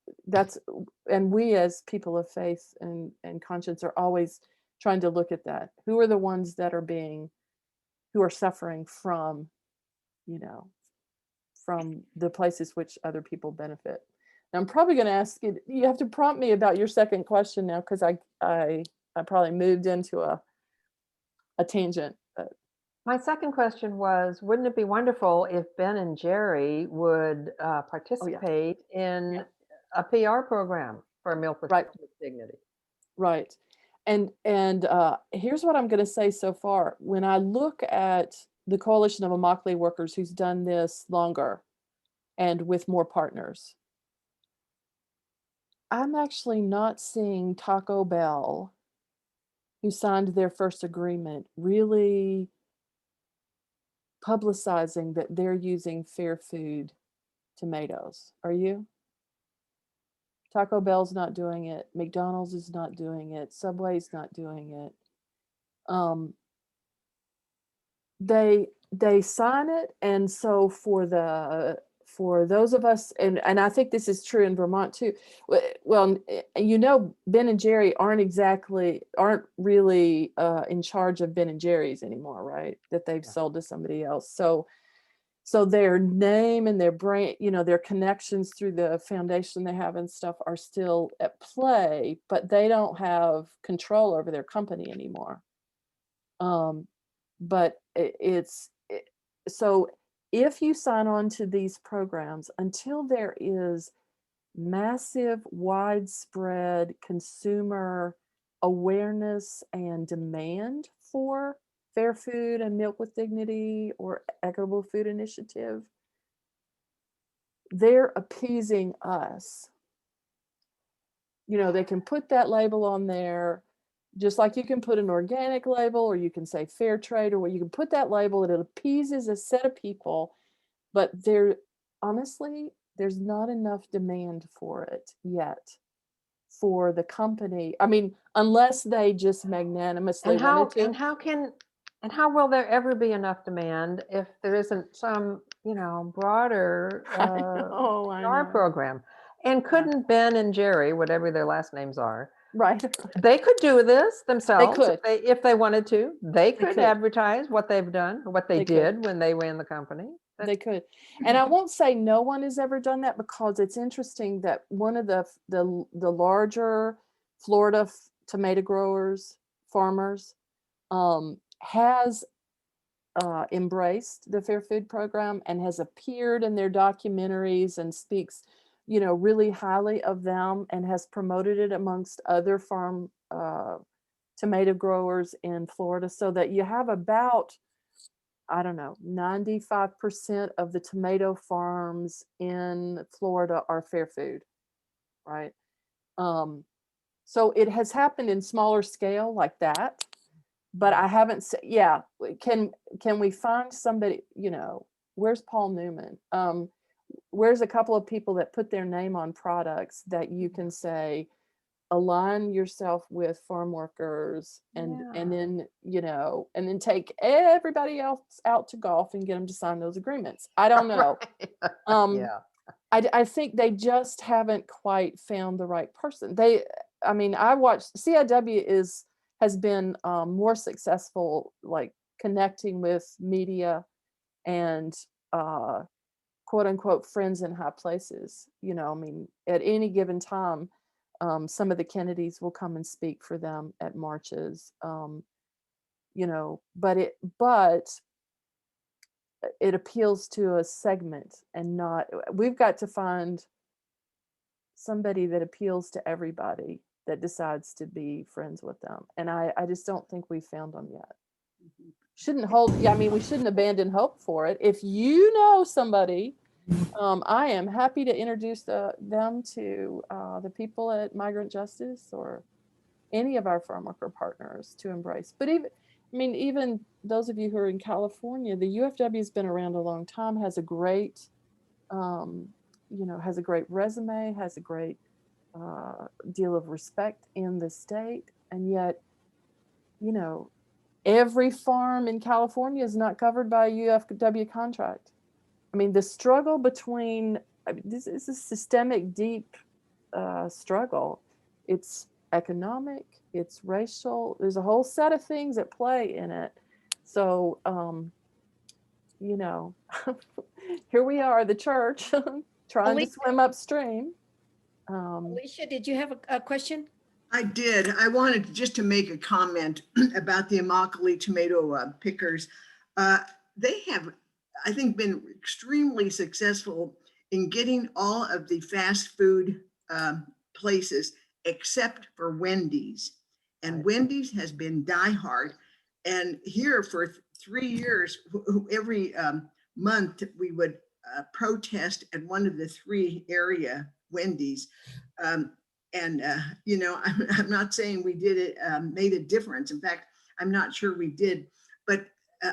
Speaker 15: and we as people of faith and conscience are always trying to look at that. Who are the ones that who are suffering from, from the places which other people benefit? Now, I'm probably going to ask you have to prompt me about your second question now, because I probably moved into a tangent. But
Speaker 16: my second question was, wouldn't it be wonderful if Ben and Jerry would participate in a PR program for Milk with Dignity?
Speaker 15: Right. And here's what I'm going to say so far. When I look at the Coalition of Immokalee Workers, who's done this longer and with more partners, I'm actually not seeing Taco Bell, who signed their first agreement, really publicizing that they're using fair food tomatoes. Are you? Taco Bell's not doing it. McDonald's is not doing it. Subway's not doing it. They sign it, and so for those of us, and I think this is true in Vermont too. Well, Ben and Jerry aren't really in charge of Ben and Jerry's anymore, right? That they've sold to somebody else. So their name and their brand, their connections through the foundation they have and stuff are still at play, but they don't have control over their company anymore. But so if you sign on to these programs, until there is massive, widespread consumer awareness and demand for fair food and milk with dignity or equitable food initiative, they're appeasing us. You know, they can put that label on there, just like you can put an organic label, or you can say fair trade, or what, you can put that label and it appeases a set of people, but honestly, there's not enough demand for it yet for the company. I mean, unless they just magnanimously wanted to.
Speaker 16: And how will there ever be enough demand if there isn't some, broader
Speaker 15: I
Speaker 16: PR
Speaker 15: know.
Speaker 16: program? And couldn't Ben and Jerry, whatever their last names are,
Speaker 15: right?
Speaker 16: They could do this themselves.
Speaker 15: could.
Speaker 16: If they wanted to. They could
Speaker 15: could.
Speaker 16: advertise what they've done, or what they did
Speaker 15: could.
Speaker 16: when they ran the company.
Speaker 15: They could. And I won't say no one has ever done that, because it's interesting that one of the larger Florida tomato growers, farmers, has embraced the Fair Food Program and has appeared in their documentaries and speaks, really highly of them, and has promoted it amongst other farm tomato growers in Florida, so that you have about, I don't know, 95% of the tomato farms in Florida are fair food, right? So it has happened in smaller scale like that, but I haven't said, can we find somebody, where's Paul Newman? Where's a couple of people that put their name on products that you can say, align yourself with farm workers, and then, and then take everybody else out to golf and get them to sign those agreements. I don't know. I think they just haven't quite found the right person. I watched CIW has been more successful, like connecting with media and quote unquote friends in high places. At any given time, some of the Kennedys will come and speak for them at marches. But it appeals to a segment, and not, we've got to find somebody that appeals to everybody that decides to be friends with them. And I just don't think we've found them yet. We shouldn't abandon hope for it. If you know somebody, I am happy to introduce them to the people at Migrant Justice or any of our farm worker partners to embrace. But even those of you who are in California, the UFW has been around a long time, has a great, has a great resume, has a great deal of respect in the state. And yet, every farm in California is not covered by a UFW contract. The struggle between, this is a systemic, deep struggle. It's economic, it's racial, there's a whole set of things at play in it. So, here we are, the church, trying to swim upstream.
Speaker 1: Alicia, did you have a question?
Speaker 18: I did. I wanted just to make a comment about the Immokalee tomato pickers. They have, I think, been extremely successful in getting all of the fast food places except for Wendy's. And Wendy's has been diehard. And here for 3 years, every month, we would protest at one of the 3 area Wendy's. I'm not saying we did it, made a difference. In fact, I'm not sure we did. But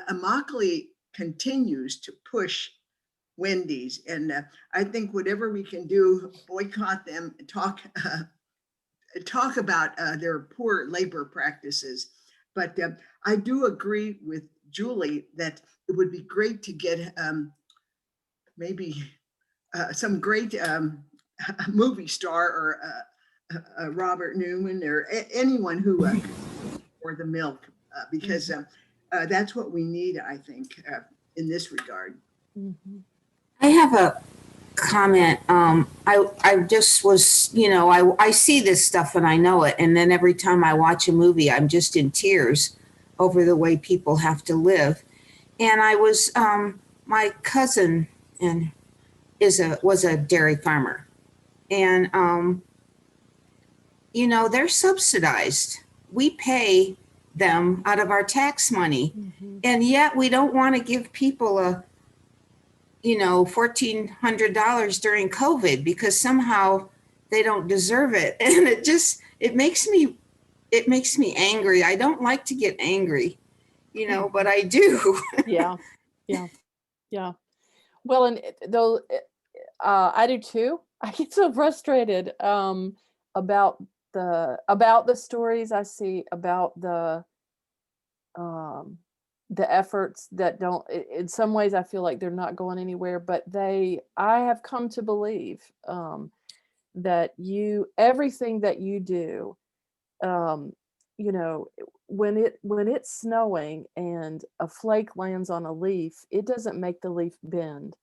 Speaker 18: Immokalee continues to push Wendy's, and I think whatever we can do, boycott them, talk about their poor labor practices. But I do agree with Julie that it would be great to get maybe some great movie star or Robert Newman or anyone who for the milk, because that's what we need, I think, in this regard.
Speaker 19: I have a comment. I just was, I see this stuff and I know it. And then every time I watch a movie, I'm just in tears over the way people have to live. And I was, my cousin was a dairy farmer. And, you know, they're subsidized. We pay them out of our tax money. And yet we don't want to give people a, you know, $1,400 during COVID because somehow they don't deserve it. And it makes me angry. I don't like to get angry, you know, but I do.
Speaker 15: Yeah. Well, and though I do too. I get so frustrated about the stories I see, about the efforts that don't. In some ways, I feel like they're not going anywhere. But I have come to believe that everything that you do, you know, when it's snowing and a flake lands on a leaf, it doesn't make the leaf bend.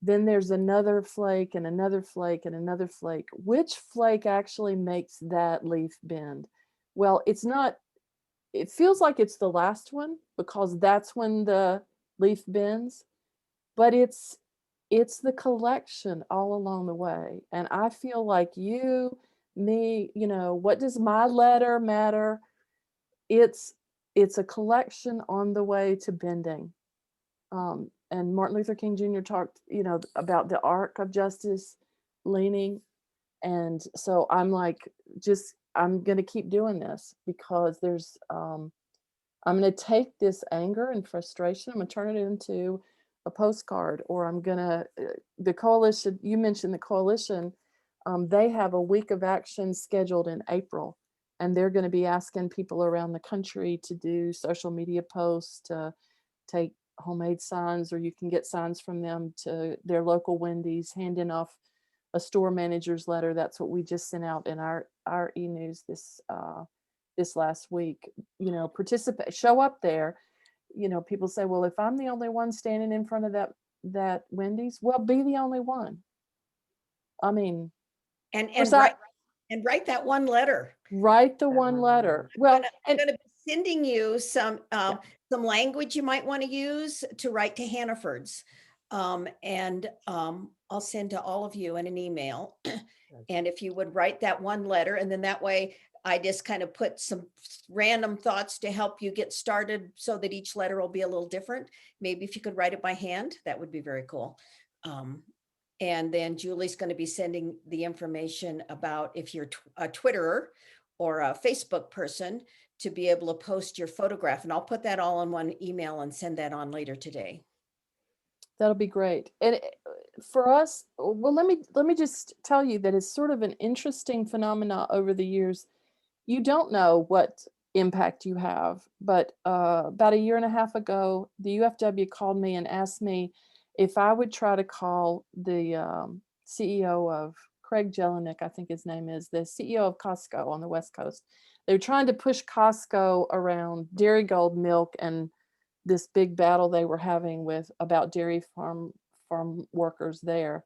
Speaker 15: Then there's another flake and another flake and another flake. Which flake actually makes that leaf bend? Well, it feels like it's the last one because that's when the leaf bends, but it's the collection all along the way. And I feel like me, you know, what does my letter matter? It's a collection on the way to bending. And Martin Luther King Jr. talked, you know, about the arc of justice leaning. And so I'm like, I'm going to keep doing this because I'm going to take this anger and frustration, I'm going to turn it into a postcard, or I'm going to, the coalition, you mentioned the coalition, they have a week of action scheduled in April, and they're going to be asking people around the country to do social media posts, to take homemade signs, or you can get signs from them to their local Wendy's, handing off a store manager's letter. That's what we just sent out in our e-news this last week. You know, participate, show up there. You know, people say, well, if I'm the only one standing in front of that Wendy's, well, be the only one. I mean,
Speaker 1: and write that one letter.
Speaker 15: Write the one letter. Well,
Speaker 1: I'm going to be sending you some language you might want to use to write to Hannaford's. I'll send to all of you in an email. And if you would write that one letter, and then that way I just kind of put some random thoughts to help you get started so that each letter will be a little different. Maybe if you could write it by hand, that would be very cool. And then Julie's going to be sending the information about if you're a Twitterer or a Facebook person, to be able to post your photograph. And I'll put that all in one email and send that on later today.
Speaker 15: That'll be great. And for us, well, let me just tell you that it's sort of an interesting phenomena over the years. You don't know what impact you have, but about a year and a half ago, the UFW called me and asked me if I would try to call the CEO of Craig Jelinek, I think his name is, the CEO of Costco on the West Coast. They're trying to push Costco around Dairy Gold milk and this big battle they were having about dairy farm workers there.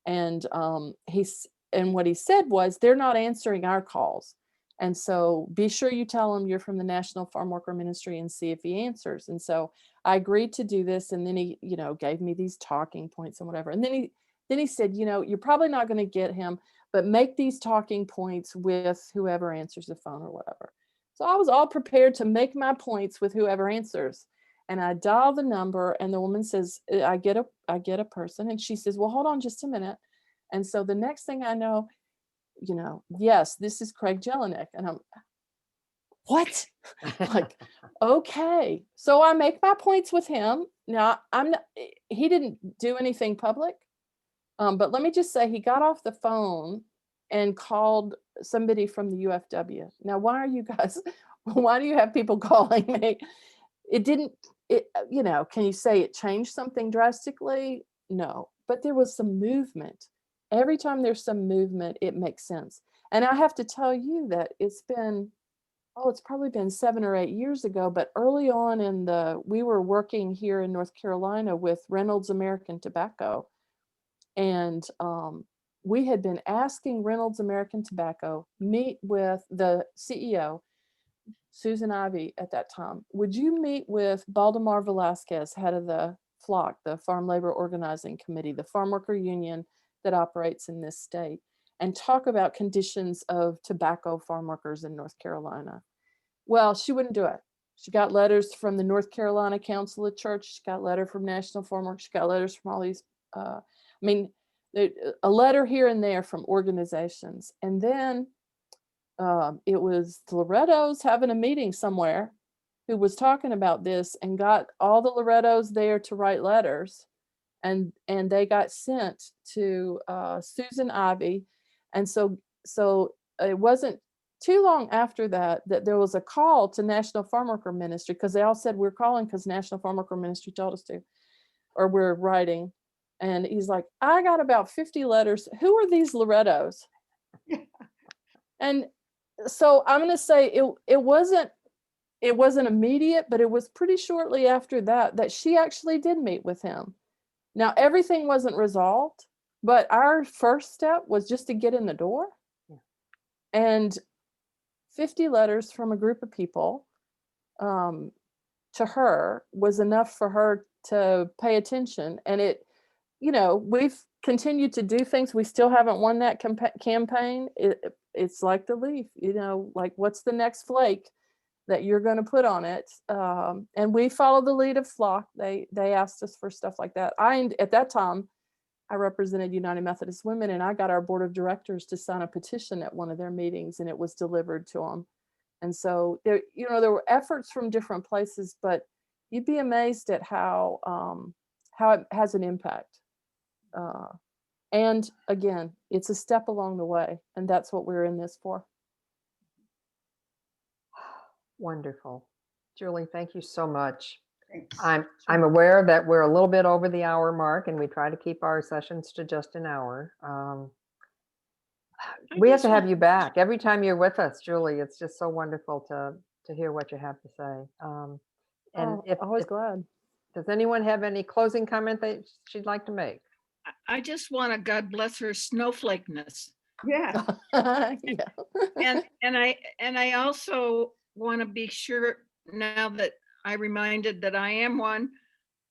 Speaker 15: And what he said was, they're not answering our calls. And so be sure you tell him you're from the National Farm Worker Ministry and see if he answers. And so I agreed to do this. And then he, you know, gave me these talking points and whatever. And then he said, you know, you're probably not going to get him, but make these talking points with whoever answers the phone or whatever. So I was all prepared to make my points with whoever answers. And I dial the number, and the woman says, I get a person. And she says, well, hold on just a minute. And so the next thing I know, you know, yes, this is Craig Jelinek. And I'm, what? Like, okay. So I make my points with him. Now, he didn't do anything public. But let me just say, he got off the phone and called somebody from the UFW. Now, why do you have people calling me? You know, can you say it changed something drastically? No, but there was some movement. Every time there's some movement, it makes sense. And I have to tell you that it's probably been 7 or 8 years ago, but early on we were working here in North Carolina with Reynolds American Tobacco. And we had been asking Reynolds American Tobacco meet with the CEO, Susan Ivey at that time. Would you meet with Baldemar Velasquez, head of the FLOC, the Farm Labor Organizing Committee, the farm worker union that operates in this state? and talk about conditions of tobacco farm workers in North Carolina. Well, she wouldn't do it. She got letters from the North Carolina Council of Church. She got a letter from National Farm Workers. She got letters from all these, a letter here and there from organizations. And then it was the Lorettos having a meeting somewhere who was talking about this and got all the Lorettos there to write letters. And they got sent to Susan Ivy. And so it wasn't too long after that there was a call to National Farm Worker Ministry, because they all said, we're calling because National Farm Worker Ministry told us to, or we're writing. And he's like, I got about 50 letters. Who are these Lorettos? And so I'm going to say it wasn't immediate, but it was pretty shortly after that she actually did meet with him. Now, everything wasn't resolved, but our first step was just to get in the door. And 50 letters from a group of people to her was enough for her to pay attention. And it, we've continued to do things. We still haven't won that campaign. It's like the leaf, like what's the next flake that you're going to put on it? And we follow the lead of Flock. They asked us for stuff like that. At that time, I represented United Methodist Women, and I got our board of directors to sign a petition at one of their meetings, and it was delivered to them. And so there were efforts from different places, but you'd be amazed at how it has an impact. And again, it's a step along the way, and that's what we're in this for.
Speaker 16: Wonderful. Julie, thank you so much.
Speaker 18: Thanks.
Speaker 16: I'm aware that we're a little bit over the hour mark, and we try to keep our sessions to just an hour. We have to have you back every time you're with us, Julie. It's just so wonderful to hear what you have to say.
Speaker 15: Always glad.
Speaker 16: Does anyone have any closing comment that she'd like to make?
Speaker 17: I just want to God bless her snowflakeness.
Speaker 18: Yeah.
Speaker 15: Yeah.
Speaker 17: And I also want to be sure, now that I reminded that I am one,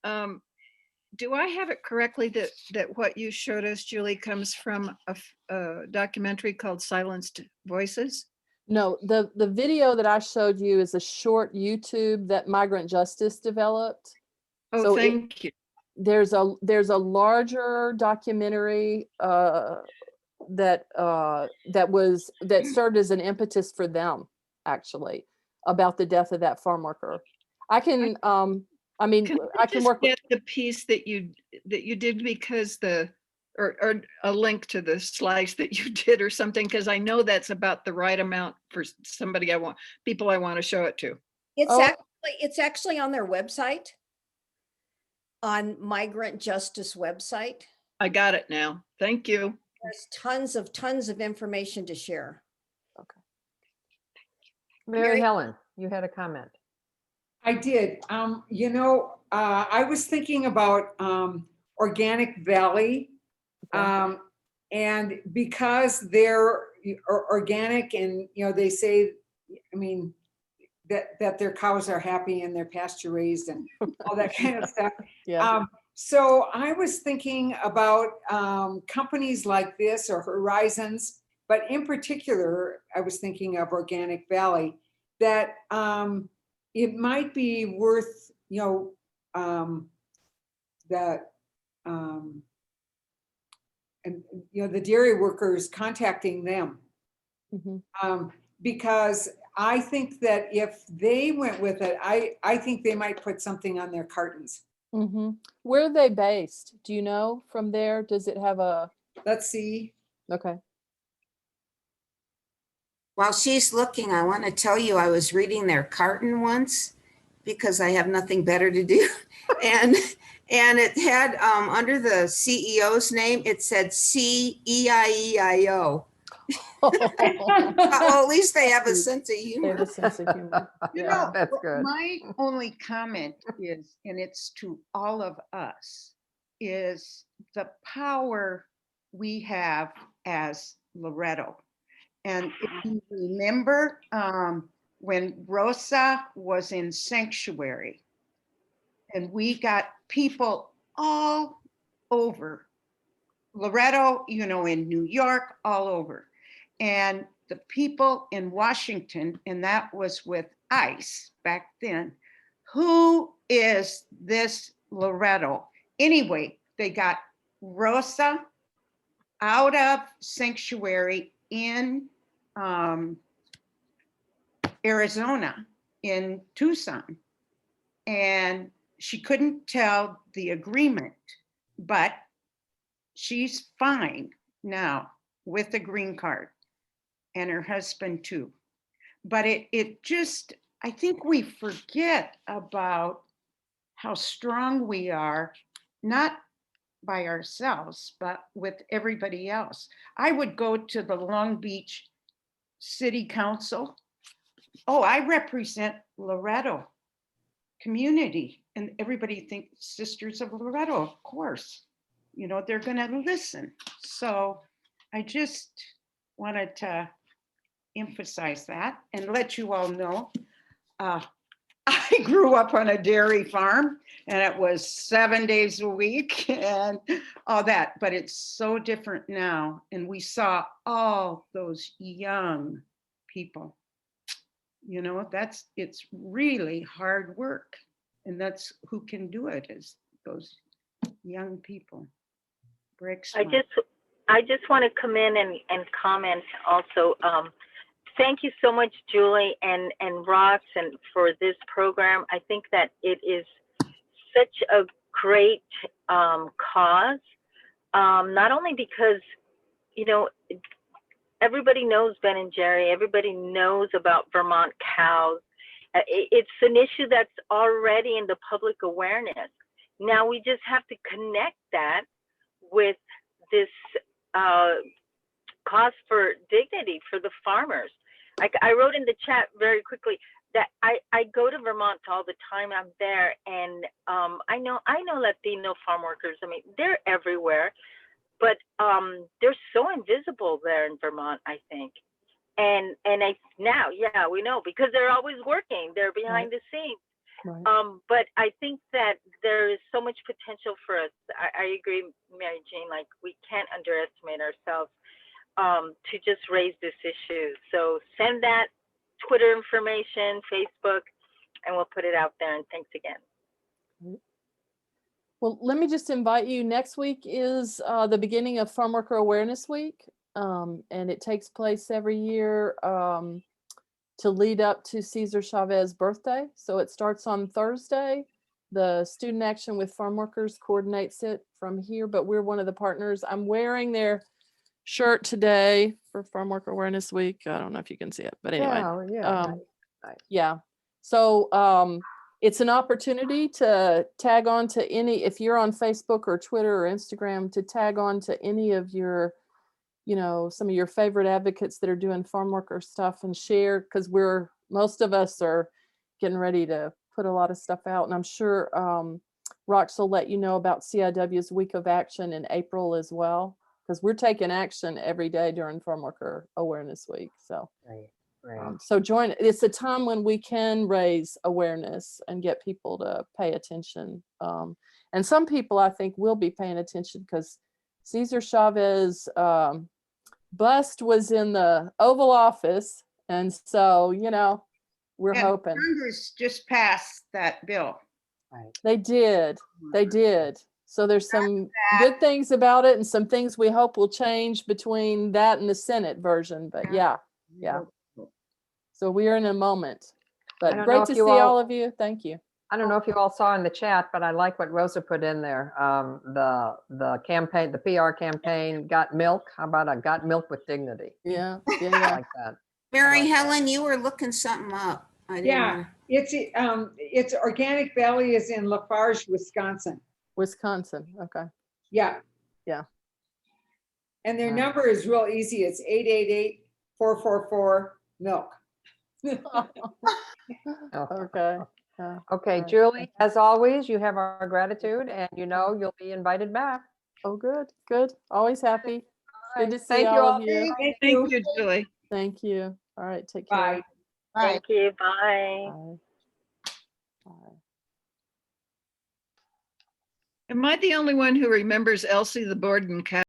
Speaker 17: do I have it correctly that what you showed us, Julie, comes from a documentary called Silenced Voices?
Speaker 15: No, the video that I showed you is a short YouTube that Migrant Justice developed.
Speaker 17: Oh,
Speaker 15: So
Speaker 17: thank you.
Speaker 15: There's a larger documentary that served as an impetus for them, actually, about the death of that farm worker. I can work with
Speaker 17: the piece that you did, because or a link to the slice that you did or something, because I know that's about the right amount for somebody I want to show it to.
Speaker 1: It's actually on their website, on Migrant Justice website.
Speaker 17: I got it now. Thank you.
Speaker 1: There's tons of information to share.
Speaker 15: Okay.
Speaker 16: Mary Helen, you had a comment.
Speaker 20: I did. I was thinking about Organic Valley, and because they're organic, and they say, that their cows are happy and they're pasture raised and all that kind of stuff.
Speaker 15: Yeah.
Speaker 20: So I was thinking about companies like this, or Horizons, but in particular, I was thinking of Organic Valley, that it might be worth, the dairy workers contacting them.
Speaker 15: Mm-hmm.
Speaker 20: Because I think that if they went with it, I think they might put something on their cartons.
Speaker 15: Mm-hmm. Where are they based? Do you know from there? Does it have a...
Speaker 20: Let's see.
Speaker 15: Okay.
Speaker 19: While she's looking, I want to tell you, I was reading their carton once because I have nothing better to do. and it had, under the CEO's name, it said CEIEIO. Well, at least they have a sense of humor.
Speaker 15: They have a sense of humor.
Speaker 16: Yeah, that's good.
Speaker 21: My only comment is, and it's to all of us, is the power we have as Loretto. And if you remember, when Rosa was in Sanctuary, and we got people all over Loretto, you know, in New York, all over. And the people in Washington, and that was with ICE back then, who is this Loretto? Anyway, they got Rosa out of sanctuary in Arizona, in Tucson. And she couldn't tell the agreement, but she's fine now with a green card, and her husband too. But it just, I think we forget about how strong we are, not by ourselves, but with everybody else. I would go to the Long Beach City Council. Oh, I represent Loretto community, and everybody thinks Sisters of Loretto, of course. You know, they're going to listen. So I just wanted to emphasize that and let you all know. I grew up on a dairy farm, and it was 7 days a week and all that, but it's so different now. And we saw all those young people, you know, it's really hard work. And that's who can do it, is those young people.
Speaker 3: I just want to come in and comment also. Thank you so much, Julie and Rox, and for this program. I think that it is such a great cause, not only because, you know, everybody knows Ben and Jerry, everybody knows about Vermont cows. It's an issue that's already in the public awareness. Now we just have to connect that with this cause for dignity for the farmers. I wrote in the chat very quickly that I go to Vermont all the time. I'm there, and I know Latino farm workers. I mean, they're everywhere, but they're so invisible there in Vermont, I think. And now, yeah, we know, because they're always working. They're behind the scenes. Right. But I think that there is so much potential for us. I agree, Mary Jane, like we can't underestimate ourselves to just raise this issue. So send that Twitter information, Facebook, and we'll put it out there. And thanks again.
Speaker 15: Well, let me just invite you. Next week is the beginning of Farm Worker Awareness Week, and it takes place every year to lead up to Cesar Chavez's birthday. So it starts on Thursday. The Student Action with Farm Workers coordinates it from here, but we're one of the partners. I'm wearing their shirt today for Farm Worker Awareness Week. I don't know if you can see it, but anyway. Yeah. So it's an opportunity to tag on to any, if you're on Facebook or Twitter or Instagram, to tag on to any of your, you know, some of your favorite advocates that are doing farm worker stuff, and share, because most of us are getting ready to put a lot of stuff out. And I'm sure Rox will let you know about CIW's Week of Action in April as well, because we're taking action every day during Farm Worker Awareness Week. So, so join. It's a time when we can raise awareness and get people to pay attention. And some people, I think, will be paying attention, because Cesar Chavez bust was in the Oval Office. And so, you know, we're hoping.
Speaker 21: Congress just passed that bill.
Speaker 15: They did. They did. So there's some good things about it, and some things we hope will change between that and the Senate version. But yeah. So we are in a moment. But great to see all of you. Thank you.
Speaker 16: I don't know if you all saw in the chat, but I like what Rosa put in there. The campaign, the PR campaign, Got Milk. How about a Got Milk with Dignity?
Speaker 15: Yeah.
Speaker 16: I like that.
Speaker 19: Mary Helen, you were looking something up.
Speaker 20: It's Organic Valley is in Lafarge, Wisconsin.
Speaker 15: Wisconsin. Okay.
Speaker 20: Yeah.
Speaker 15: Yeah.
Speaker 20: And their number is real easy. It's 888-444-MILK.
Speaker 15: Okay.
Speaker 16: Okay, Julie, as always, you have our gratitude, and you know you'll be invited back.
Speaker 15: Oh, good. Good. Always happy. Good to see
Speaker 16: Thank you
Speaker 15: all
Speaker 16: all.
Speaker 15: of you.
Speaker 21: Thank you, Julie.
Speaker 15: Thank you. All right. Take
Speaker 20: Bye.
Speaker 15: care.
Speaker 3: Thank you. Bye.
Speaker 15: Bye.
Speaker 17: Am I the only one who remembers Elsie the Board and Cat?